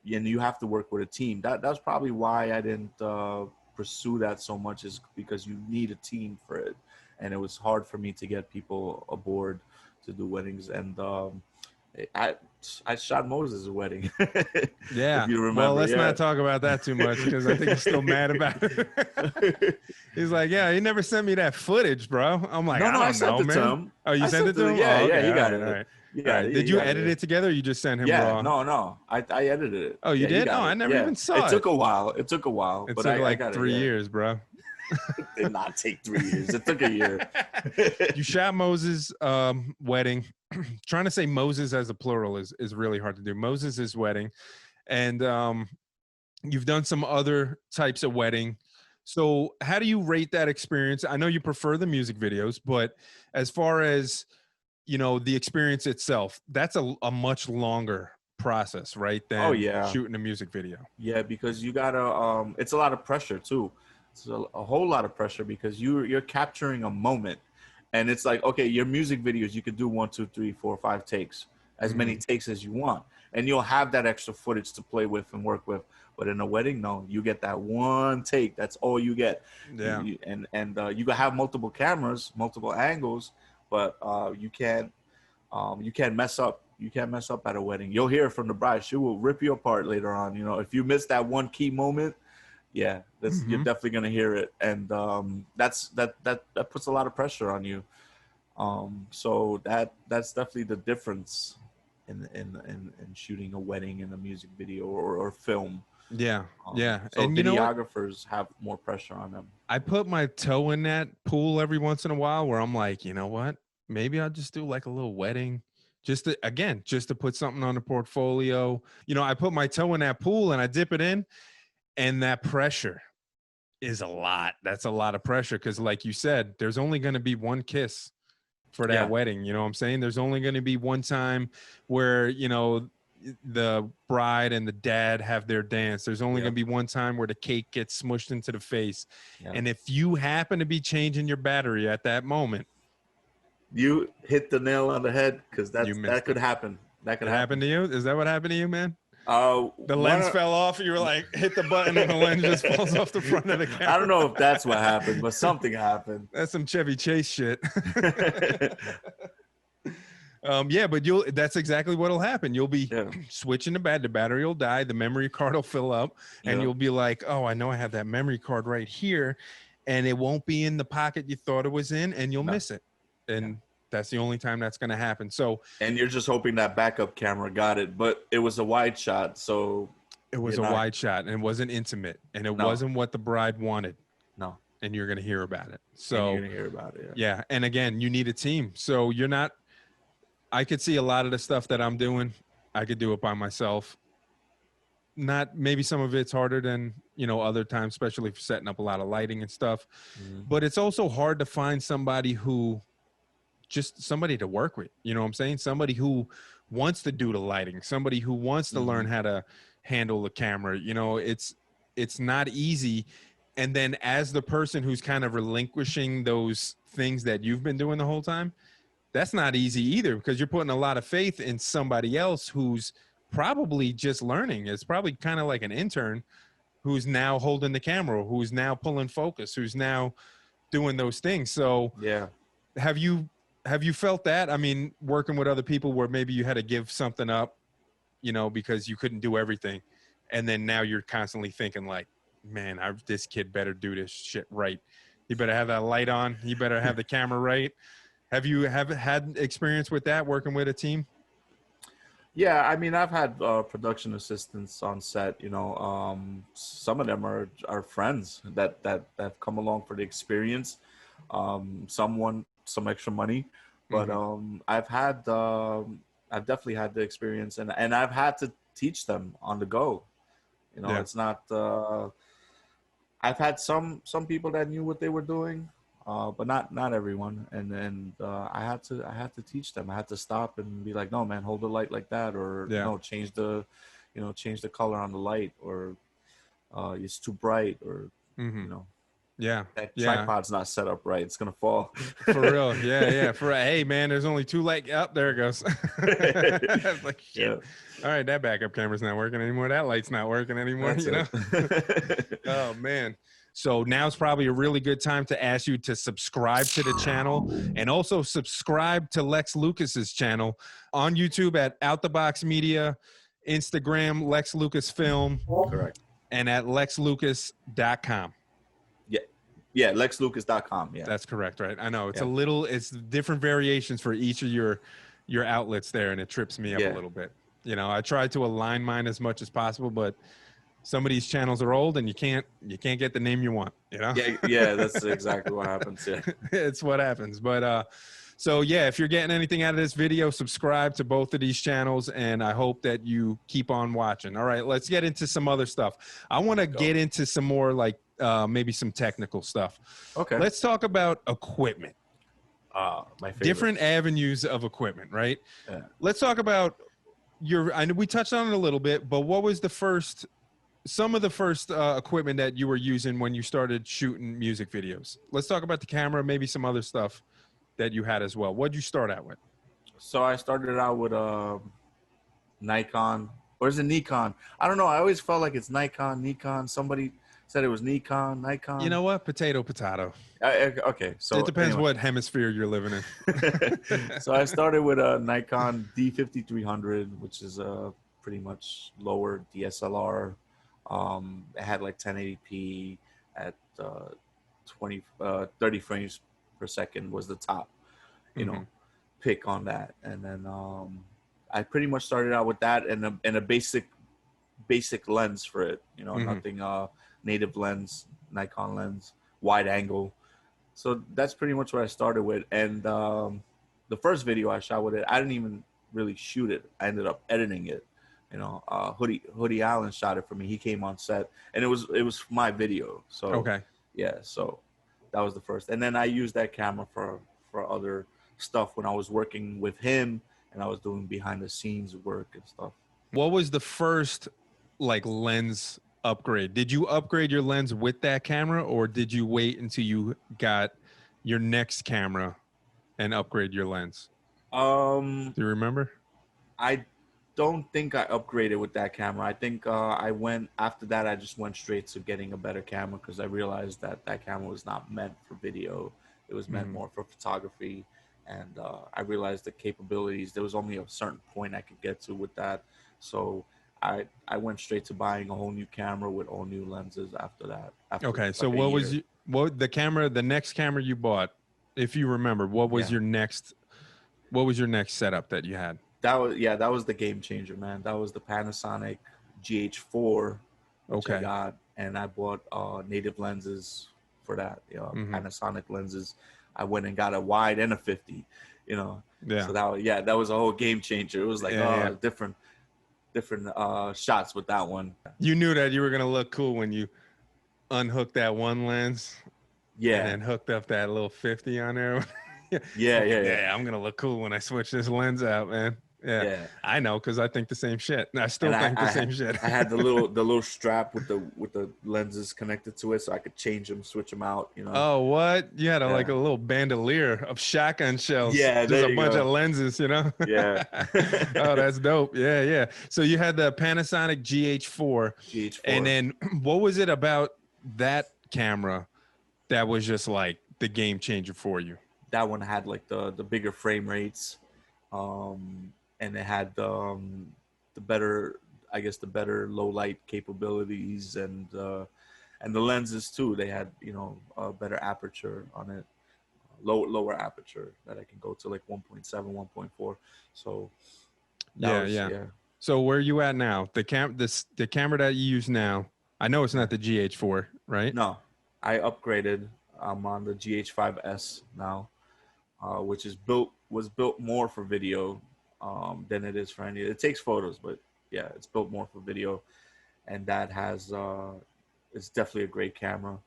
you have to work with a team. That's probably why I didn't pursue that so much, is because you need a team for it. And it was hard for me to get people aboard to do weddings. And I shot Moses' wedding. Yeah. If you remember. Well, let's not talk about that too much, because I think he's still mad about it. He's like, yeah, he never sent me that footage, bro. I'm like, I sent it to him. Oh, you sent it to him? Yeah, okay. he got it. All right. Yeah. Did you edit it together, or you just sent him raw? No. I edited it. Oh, you did? Oh, I never even saw it. It took a while. It took but I got 3 years, bro. It did not take 3 years. It took a year. You shot Moses' wedding. Trying to say Moses as a plural is really hard to do. Moses' wedding. And you've done some other types of wedding. So how do you rate that experience? I know you prefer the music videos, but as far as, the experience itself, that's a much longer process, right? Than shooting a music video. Yeah, because you gotta, it's a lot of pressure too. It's a whole lot of pressure, because you're capturing a moment. And it's like, okay, your music videos, you could do 1, 2, 3, 4, 5 takes, as many takes as you want. And you'll have that extra footage to play with and work with. But in a wedding, no, you get that one take. That's all you get. Yeah. You can have multiple cameras, multiple angles, but you can't mess up. You can't mess up at a wedding. You'll hear from the bride. She will rip you apart later on. If you miss that one key moment, you're definitely gonna hear it, and that puts a lot of pressure on you. So that's definitely the difference in shooting a wedding in a music video or film. Yeah. So and videographers have more pressure on them. I put my toe in that pool every once in a while, where I'm like, you know what? Maybe I'll just do like a little wedding, just to put something on the portfolio. I put my toe in that pool and I dip it in. And that pressure is a lot. That's a lot of pressure, because like you said, there's only going to be one kiss for that wedding. You know what I'm saying? There's only going to be one time where, the bride and the dad have their dance. There's only going to be one time where the cake gets smushed into the face. Yeah. And if you happen to be changing your battery at that moment, you hit the nail on the head, because that could happen. That could happen to you. Is that what happened to you, man? The lens fell off. You were like, hit the button, and the lens just falls off the front of the camera. I don't know if that's what happened, but something happened. That's some Chevy Chase shit. But that's exactly what'll happen. You'll be switching the battery will die, the memory card will fill up, and you'll be like, oh, I know I have that memory card right here, and it won't be in the pocket you thought it was in, and you'll miss it. And That's the only time that's going to happen. So And you're just hoping that backup camera got it, but it was a wide shot, so it was a wide shot, and it wasn't intimate, and it wasn't what the bride wanted. No. And you're going to hear about it. And So you're gonna hear about it. yeah. And again, you need a team. So you're not, I could see a lot of the stuff that I'm doing. I could do it by myself. Not maybe some of it's harder than, you know, other times, especially for setting up a lot of lighting and stuff. But it's also hard to find somebody who just somebody to work with, you know what I'm saying? Somebody who wants to do the lighting, somebody who wants to learn how to handle the camera. You know, it's not easy. And then as the person who's kind of relinquishing those things that you've been doing the whole time, that's not easy either, because you're putting a lot of faith in somebody else who's probably just learning. It's probably kind of like an intern who's now holding the camera, who's now pulling focus, who's now doing those things. So Yeah. have you felt that? I mean, working with other people where maybe you had to give something up, you know, because you couldn't do everything. And then now you're constantly thinking like, man, this kid better do this shit right. He better have that light on. He better have the camera right. Have you had experience with that, working with a team? Yeah, I mean, I've had production assistants on set. You know, some of them are friends that have come along for the experience. Some want some extra money, but I've definitely had the experience, and I've had to teach them on the go. You know, it's not. I've had some people that knew what they were doing, but not everyone. And then I had to teach them. I had to stop and be like, no, man, hold the light like that, or no, change the color on the light, or it's too bright, or you know. Yeah. That tripod's not set up right. It's gonna fall. For real. Yeah. Hey man, there's only two light. Up there it goes. Like shit. Yeah. All right, that backup camera's not working anymore. That light's not working anymore. That's you know. Oh man. So now's probably a really good time to ask you to subscribe to the channel, and also subscribe to Lex Lukas's channel on YouTube at Out the Box Media, Instagram Lex Lukas Film, Correct, and at LexLukas.com. Yeah, LexLukas.com. Yeah, that's correct, right? I know it's different variations for each of your outlets there, and it trips me up a little bit. You know, I try to align mine as much as possible, but some of these channels are old, and you can't get the name you want. You know? Yeah, that's exactly what happens. Yeah, it's what happens. But so yeah, if you're getting anything out of this video, subscribe to both of these channels, and I hope that you keep on watching. All right, let's get into some other stuff. I want to get into some more like maybe some technical stuff. Okay. Let's talk about equipment. My favorite. Different avenues of equipment, right? Yeah. Let's talk about I know we touched on it a little bit, but what was some of the first equipment that you were using when you started shooting music videos? Let's talk about the camera, maybe some other stuff that you had as well. What'd you start out with? So I started out with Nikon, or is it Nikon? I don't know. I always felt like it's Nikon. Somebody said it was Nikon. You know what? Potato. Okay, so it depends what hemisphere you're living in. So I started with a Nikon D5300, which is a pretty much lower DSLR. It had like 1080p at 30 frames per second was the top, you know, pick on that. And then I pretty much started out with that and a basic lens for it, you know, nothing native lens, Nikon lens, wide angle. So that's pretty much what I started with. And the first video I shot with it, I didn't even really shoot it. I ended up editing it. You know, Hoodie Allen shot it for me. He came on set, and it was my video. So yeah, so that was the first. And then I used that camera for other stuff when I was working with him, and I was doing behind the scenes work and stuff. What was the first like lens upgrade? Did you upgrade your lens with that camera, or did you wait until you got your next camera and upgrade your lens? Do you remember? I don't think I upgraded with that camera. I think I went after that. I just went straight to getting a better camera because I realized that camera was not meant for video. It was meant more for photography, and I realized the capabilities. There was only a certain point I could get to with that, so I went straight to buying a whole new camera with all new lenses after that. Okay, so what was the next camera you bought, if you remember? What was your next What was your next setup that you had? That was the game changer, man. That was the Panasonic GH4, which I Okay. got, and I bought native lenses for that. Panasonic lenses. I went and got a wide and a 50. Yeah. So that was a whole game changer. It was like different shots with that one. You knew that you were gonna look cool when you unhooked that one lens Yeah, and then hooked up that little 50 on there. yeah. I'm gonna look cool when I switch this lens out, man. Yeah. I know, because I think the same shit. I still think the same shit. I had the little strap with the lenses connected to it, so I could change them, switch them out. Oh, what? You had like a little bandolier of shotgun shells. Yeah, just a bunch of lenses, Yeah. Oh, that's dope. Yeah. So you had the Panasonic GH4. And then what was it about that camera that was just like the game changer for you? That one had like the bigger frame rates, and it had the better, I guess, the better low light capabilities, and the lenses too. They had a better aperture on it, lower aperture that I can go to like 1.7, 1.4. So yeah. So where are you at now? The camera that you use now. I know it's not the GH4, right? No, I upgraded. I'm on the GH5S now, which was built more for video than it is for any. It takes photos, but yeah, it's built more for video, and that has it's definitely a great camera.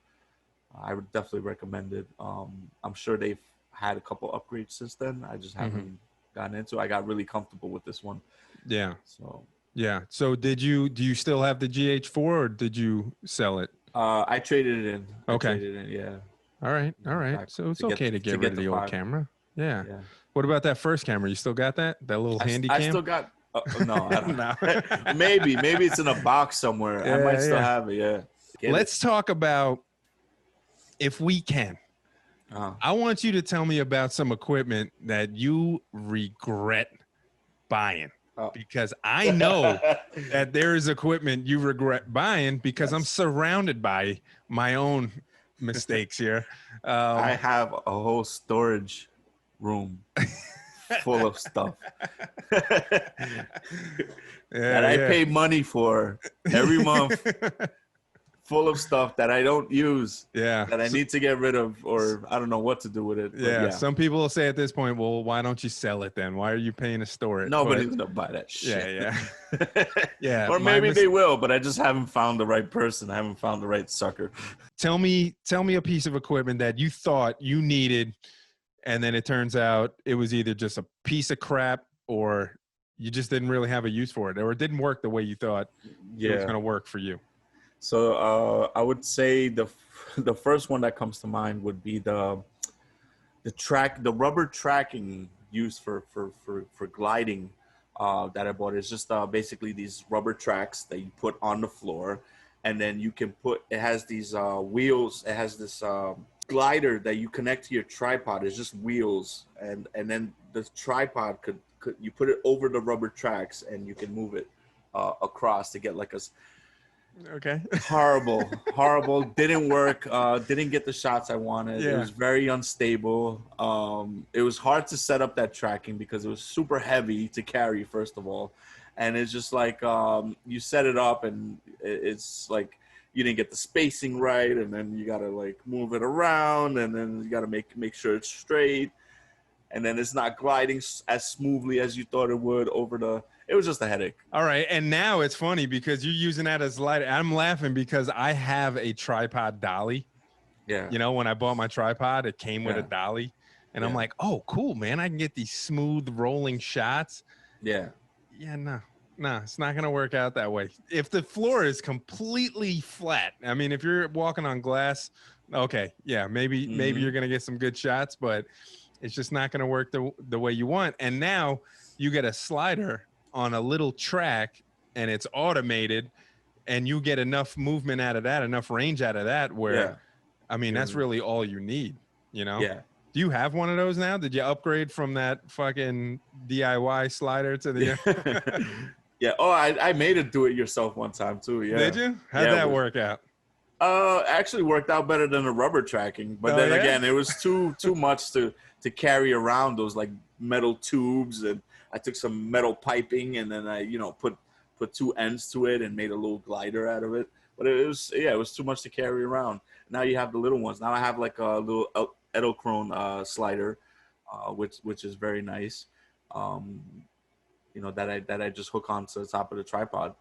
I would definitely recommend it. I'm sure they've had a couple upgrades since then. I just haven't gotten into it. I got really comfortable with this one. Yeah. So yeah. So do you still have the GH4 or did you sell it? I traded it in. Okay. Yeah. All right. So it's okay to get rid of the old camera. Yeah. What about that first camera? You still got that little handy cam? I still got. No, I don't know. maybe it's in a box somewhere. I might still have it. Yeah. Let's talk about, if we can. I want you to tell me about some equipment that you regret buying. Because I know that there is equipment you regret buying because I'm surrounded by my own mistakes here. I have a whole storage room full of stuff that I pay money for every month. Full of stuff that I don't use, that I need to get rid of, or I don't know what to do with it. Yeah, some people will say at this point, well, why don't you sell it then? Why are you paying to store it? Nobody's gonna buy that shit. Yeah. Or maybe they will, but I just haven't found the right person. I haven't found the right sucker. Tell me a piece of equipment that you thought you needed, and then it turns out it was either just a piece of crap or you just didn't really have a use for it, or it didn't work the way you thought it was gonna work for you. So I would say the first one that comes to mind would be the rubber tracking used for gliding that I bought. It's just basically these rubber tracks that you put on the floor, and then you can it has these wheels. It has this glider that you connect to your tripod. It's just wheels, and then the tripod could you put it over the rubber tracks, and you can move it across to get like a horrible, didn't work, didn't get the shots I wanted. It was very unstable. It was hard to set up that tracking because it was super heavy to carry, first of all, and it's just like you set it up and it's like you didn't get the spacing right, and then you gotta like move it around, and then you gotta make sure it's straight, and then it's not gliding as smoothly as you thought it would it was just a headache. All right. And now it's funny because you're using that as light. I'm laughing because I have a tripod dolly. Yeah. When I bought my tripod, it came with a dolly. And I'm like, oh, cool, man. I can get these smooth rolling shots. Yeah. Yeah, no, it's not going to work out that way. If the floor is completely flat, I mean, if you're walking on glass, okay. Yeah, maybe you're going to get some good shots, but it's just not going to work the way you want. And now you get a slider on a little track and it's automated and you get enough movement out of that, enough range out of that where, I mean, that's really all you need, Yeah. Do you have one of those now? Did you upgrade from that fucking DIY slider to the... Yeah. Oh, I made it do it yourself one time too. Yeah. Did you? How'd that work out? Actually worked out better than the rubber tracking, but Oh, then yeah? again, it was too much to carry around those like metal tubes, and I took some metal piping and then I put two ends to it and made a little glider out of it. But it was too much to carry around. Now you have the little ones. Now I have like a little Edelkrone slider, which is very nice. Um, that I just hook onto the top of the tripod.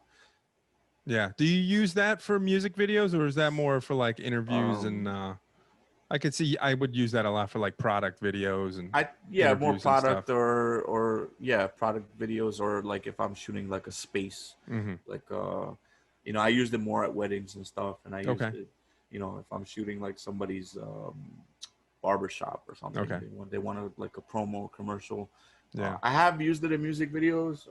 Yeah. Do you use that for music videos, or is that more for like interviews? And Um, I could see I would use that a lot for like product videos and More interviews and stuff. product or product videos, or like if I'm shooting like a space, Hmm. like I used it more at weddings and stuff, and I used Okay. it, if I'm shooting like somebody's barber shop or something, Okay. they want like a promo commercial. Yeah. I have used it in music videos,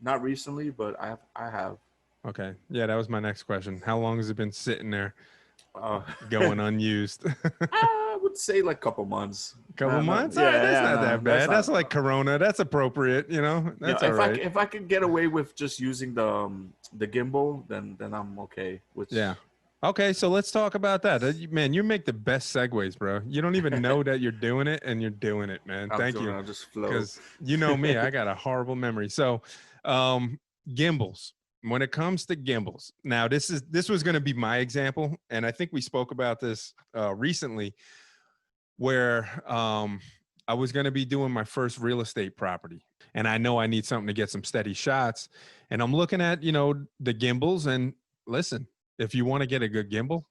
not recently, but I have. Okay. Yeah, that was my next question. How long has it been sitting there Uh, going unused? I would say like a couple months. Couple No, months? All right, that's not no, that that's bad. That's not. like Corona. That's appropriate, That's all right. If I could get away with just using the gimbal, then I'm okay. Which Yeah. Okay, so let's talk about that. Man, you make the best segues, bro. You don't even know that you're doing it, and you're doing it, man. Thank you. I'll just flow. Because you know me, I got a horrible memory. So, gimbals. When it comes to gimbals, now this was going to be my example, and I think we spoke about this recently, where I was going to be doing my first real estate property, and I know I need something to get some steady shots, and I'm looking at the gimbals, and listen, if you want to get a good gimbal,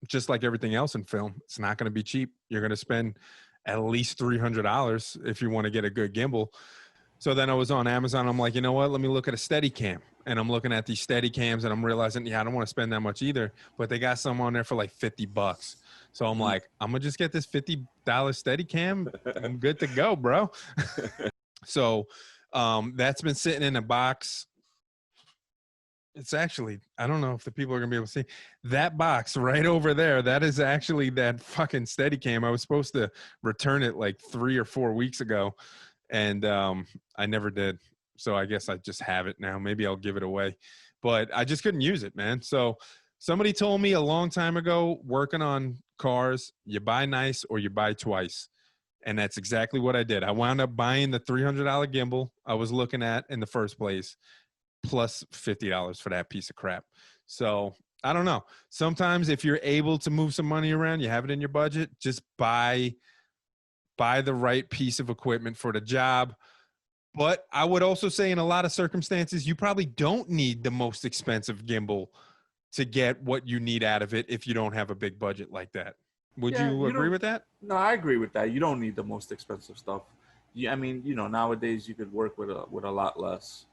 just like everything else in film, it's not going to be cheap. You're going to spend at least $300 if you want to get a good gimbal. So then I was on Amazon. I'm like, you know what? Let me look at a Steadicam. And I'm looking at these Steadicams, and I'm realizing, I don't want to spend that much either. But they got some on there for like $50. So I'm like, I'm gonna just get this $50 Steadicam. I'm good to go, bro. So that's been sitting in a box. It's actually, I don't know if the people are gonna be able to see that box right over there. That is actually that fucking Steadicam. I was supposed to return it like 3 or 4 weeks ago, and I never did. So I guess I just have it now. Maybe I'll give it away, but I just couldn't use it, man. So somebody told me a long time ago, working on cars, you buy nice or you buy twice. And that's exactly what I did. I wound up buying the $300 gimbal I was looking at in the first place, plus $50 for that piece of crap. So I don't know. Sometimes if you're able to move some money around, you have it in your budget, just buy the right piece of equipment for the job. But I would also say in a lot of circumstances, you probably don't need the most expensive gimbal to get what you need out of it if you don't have a big budget like that. Would you agree with that? No, I agree with that. You don't need the most expensive stuff. I mean, nowadays you could work with a lot less.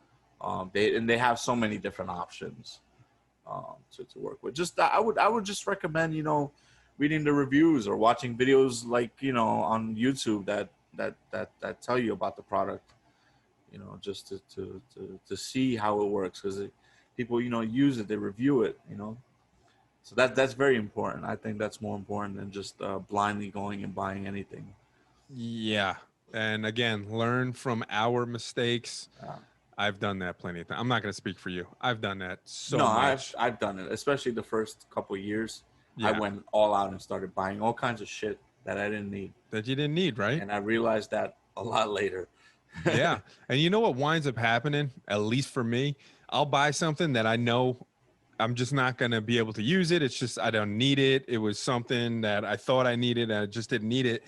They have so many different options to work with. Just I would just recommend reading the reviews or watching videos like on YouTube that tell you about the product. Just to see how it works, because people use it, they review it. So that's very important. I think that's more important than just blindly going and buying anything. Yeah. And again, learn from our mistakes. I've done that plenty of times. I'm not going to speak for you. I've done that so much. I've done it, especially the first couple of years. Yeah. I went all out and started buying all kinds of shit that I didn't need. That you didn't need, right? And I realized that a lot later. Yeah. And you know what winds up happening, at least for me? I'll buy something that I know I'm just not going to be able to use it. It's just, I don't need it. It was something that I thought I needed and I just didn't need it.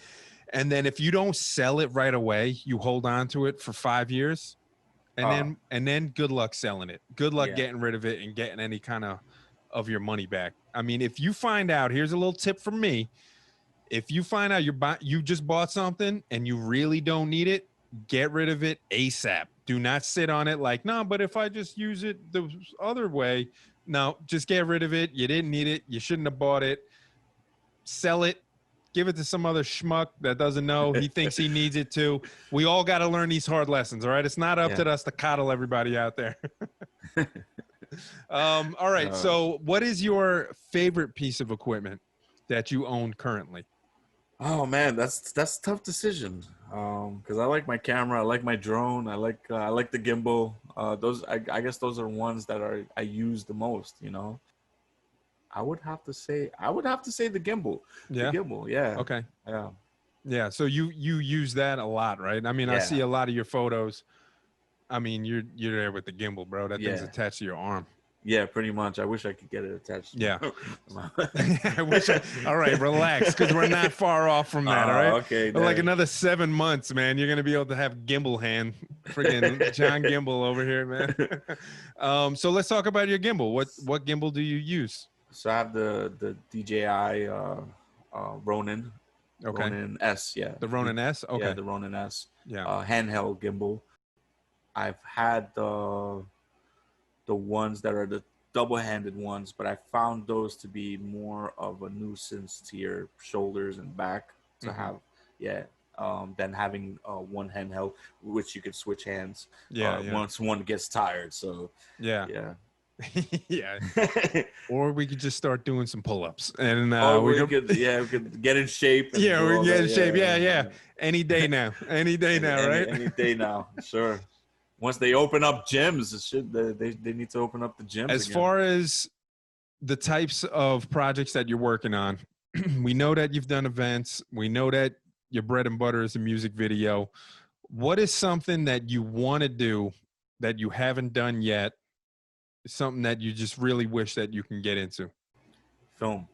And then if you don't sell it right away, you hold on to it for 5 years. And then good luck selling it. Good luck getting rid of it and getting any kind of your money back. I mean, if you find out, here's a little tip from me. If you find out you just bought something and you really don't need it, get rid of it ASAP. Do not sit on it like, no, but if I just use it the other way, no, just get rid of it. You didn't need it. You shouldn't have bought it. Sell it. Give it to some other schmuck that doesn't know. He thinks he needs it too. We all got to learn these hard lessons, all right? It's not up to us to coddle everybody out there. All right, so what is your favorite piece of equipment that you own currently? Oh man, that's a tough decision. Because I like my camera, I like my drone, I like the gimbal. Those I guess those are ones that I use the most. I would have to say the gimbal. Yeah. The gimbal, yeah. Okay. Yeah. Yeah. So you use that a lot, right? I mean, I see Yeah. a lot of your photos. I mean, you're there with the gimbal, bro. That thing's Yeah. attached to your arm. Yeah, pretty much. I wish I could get it attached. Yeah. To my I wish. All right, relax, because we're not far off from that. All right. Okay. Like Then. another 7 months, man. You're gonna be able to have gimbal hand, friggin' John Gimbal over here, man. So let's talk about your gimbal. What gimbal do you use? So I have the DJI Ronin. Okay. Ronin S, yeah. The Ronin S. Okay. Yeah, the Ronin S. Yeah. Handheld gimbal. I've had the ones that are the double-handed ones, but I found those to be more of a nuisance to your shoulders and back to have, than having one handheld, which you could switch hands. Once one gets tired. So yeah. Yeah. Or we could just start doing some pull-ups, and we could get in shape. And we can get in shape. Yeah. Any day now. Any day now, right? Any day now. Sure. Once they open up gyms, they need to open up the gyms. As again. far as the types of projects that you're working on, we know that you've done events. We know that your bread and butter is a music video. What is something that you want to do that you haven't done yet? Something that you just really wish that you can get into? Film.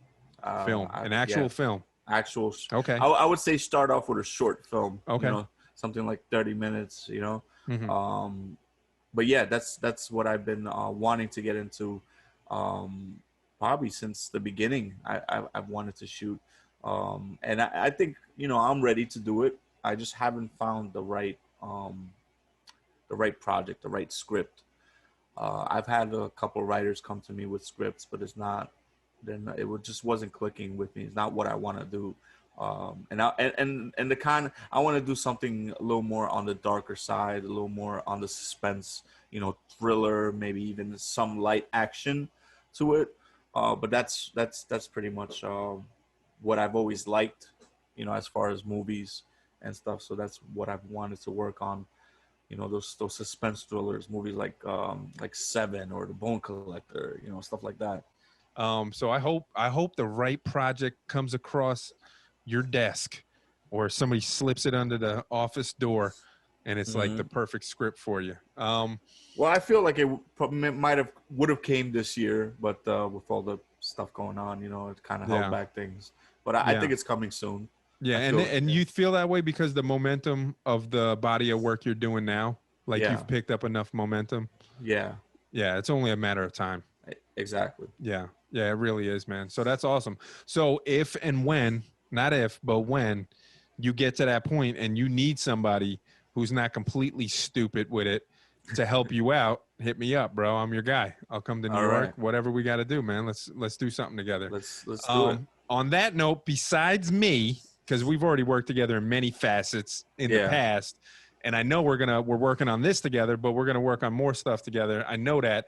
An actual film. Actual. Okay. I would say start off with a short film. Okay. Something like 30 minutes. Mm-hmm. But yeah, that's what I've been wanting to get into, probably since the beginning. I've wanted to shoot, and I think I'm ready to do it. I just haven't found the right project, the right script. I've had a couple writers come to me with scripts, but it just wasn't clicking with me. It's not what I want to do. And the kind I want to do something a little more on the darker side, a little more on the suspense, thriller, maybe even some light action to it. But that's pretty much what I've always liked, as far as movies and stuff. So that's what I've wanted to work on. Those suspense thrillers, movies like Seven or The Bone Collector, stuff like that. So I hope the right project comes across your desk, or somebody slips it under the office door, and it's like the perfect script for you. Well, I feel like it would have came this year, but with all the stuff going on, it kind of held back things. But I think it's coming soon. Yeah, and you feel that way because the momentum of the body of work you're doing now, you've picked up enough momentum. Yeah. Yeah, it's only a matter of time. Exactly. Yeah, it really is, man. So that's awesome. So if and when, not if, but when you get to that point and you need somebody who's not completely stupid with it to help you out, hit me up, bro. I'm your guy. I'll come to New York. Right. Whatever we got to do, man. Let's do something together. Let's do it. On that note, besides me, because we've already worked together in many facets in the past, and I know we're working on this together, but we're gonna work on more stuff together. I know that.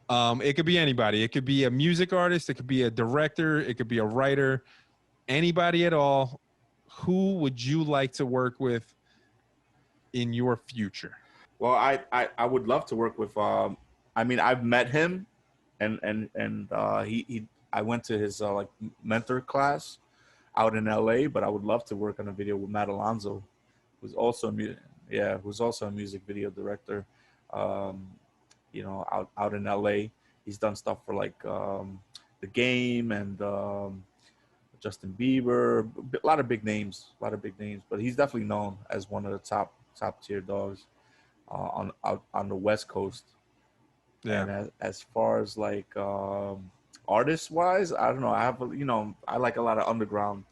It could be anybody. It could be a music artist. It could be a director. It could be a writer. Anybody at all. Who would you like to work with in your future? Well, I would love to work with. I've met him, and I went to his mentor class out in LA, but I would love to work on a video with Matt Alonso, who's also a music video director. Out in LA. He's done stuff for The Game and Justin Bieber, a lot of big names, but he's definitely known as one of the top tier dogs on the West Coast. Yeah. And as far as artist wise, I don't know. I have I like a lot of underground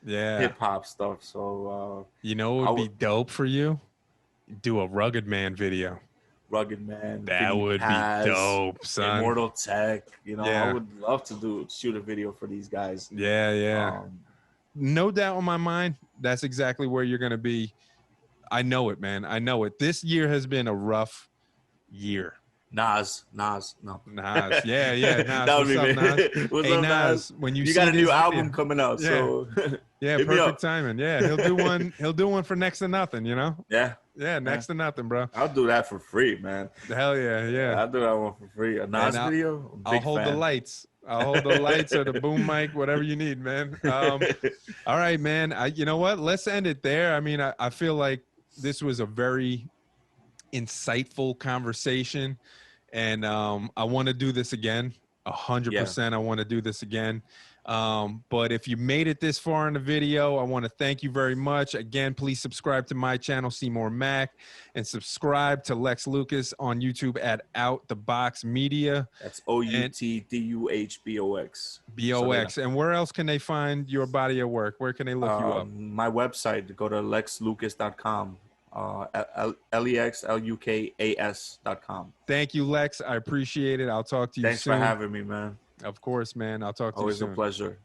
hip hop stuff. So what would be dope for you? Do a Rugged Man video. Rugged Man. That would be dope, son. Immortal Tech. I would love to shoot a video for these guys. Yeah. No doubt in my mind, that's exactly where you're going to be. I know it, man. I know it. This year has been a rough year. Nas, no. Nas. Yeah, Nas. That would What's be up, me. Nas? What's Hey, up, Nas, Nas? when you You see got a new this album video, coming out, yeah, so yeah, hit me perfect up. timing. Yeah, he'll do one. He'll do one for next to nothing. You know? Yeah, Yeah, yeah. next to nothing, bro. I'll do that for free, man. Hell yeah, yeah. I'll do that one for free. A And Nas video, I'm a I'll big hold the fan. lights. I'll hold the lights or the boom mic, whatever you need, man. All right, man. You know what? Let's end it there. I mean, I feel like this was a very insightful conversation, and I want to do this again. Yeah. 100%. I want to do this again. But if you made it this far in the video, I want to thank you very much. Again, please subscribe to my channel, Seymour Mac, and subscribe to Lex Lukas on YouTube at Out the Box Media. That's OUTDUHBOX. BOX. And where else can they find your body of work? Where can they look you up? My website, go to lexlukas.com. LEXLUKAS.com. Thank you, Lex. I appreciate it. I'll talk to you Thanks soon. for having me, man. Of course, man. I'll talk to Always you a soon. pleasure.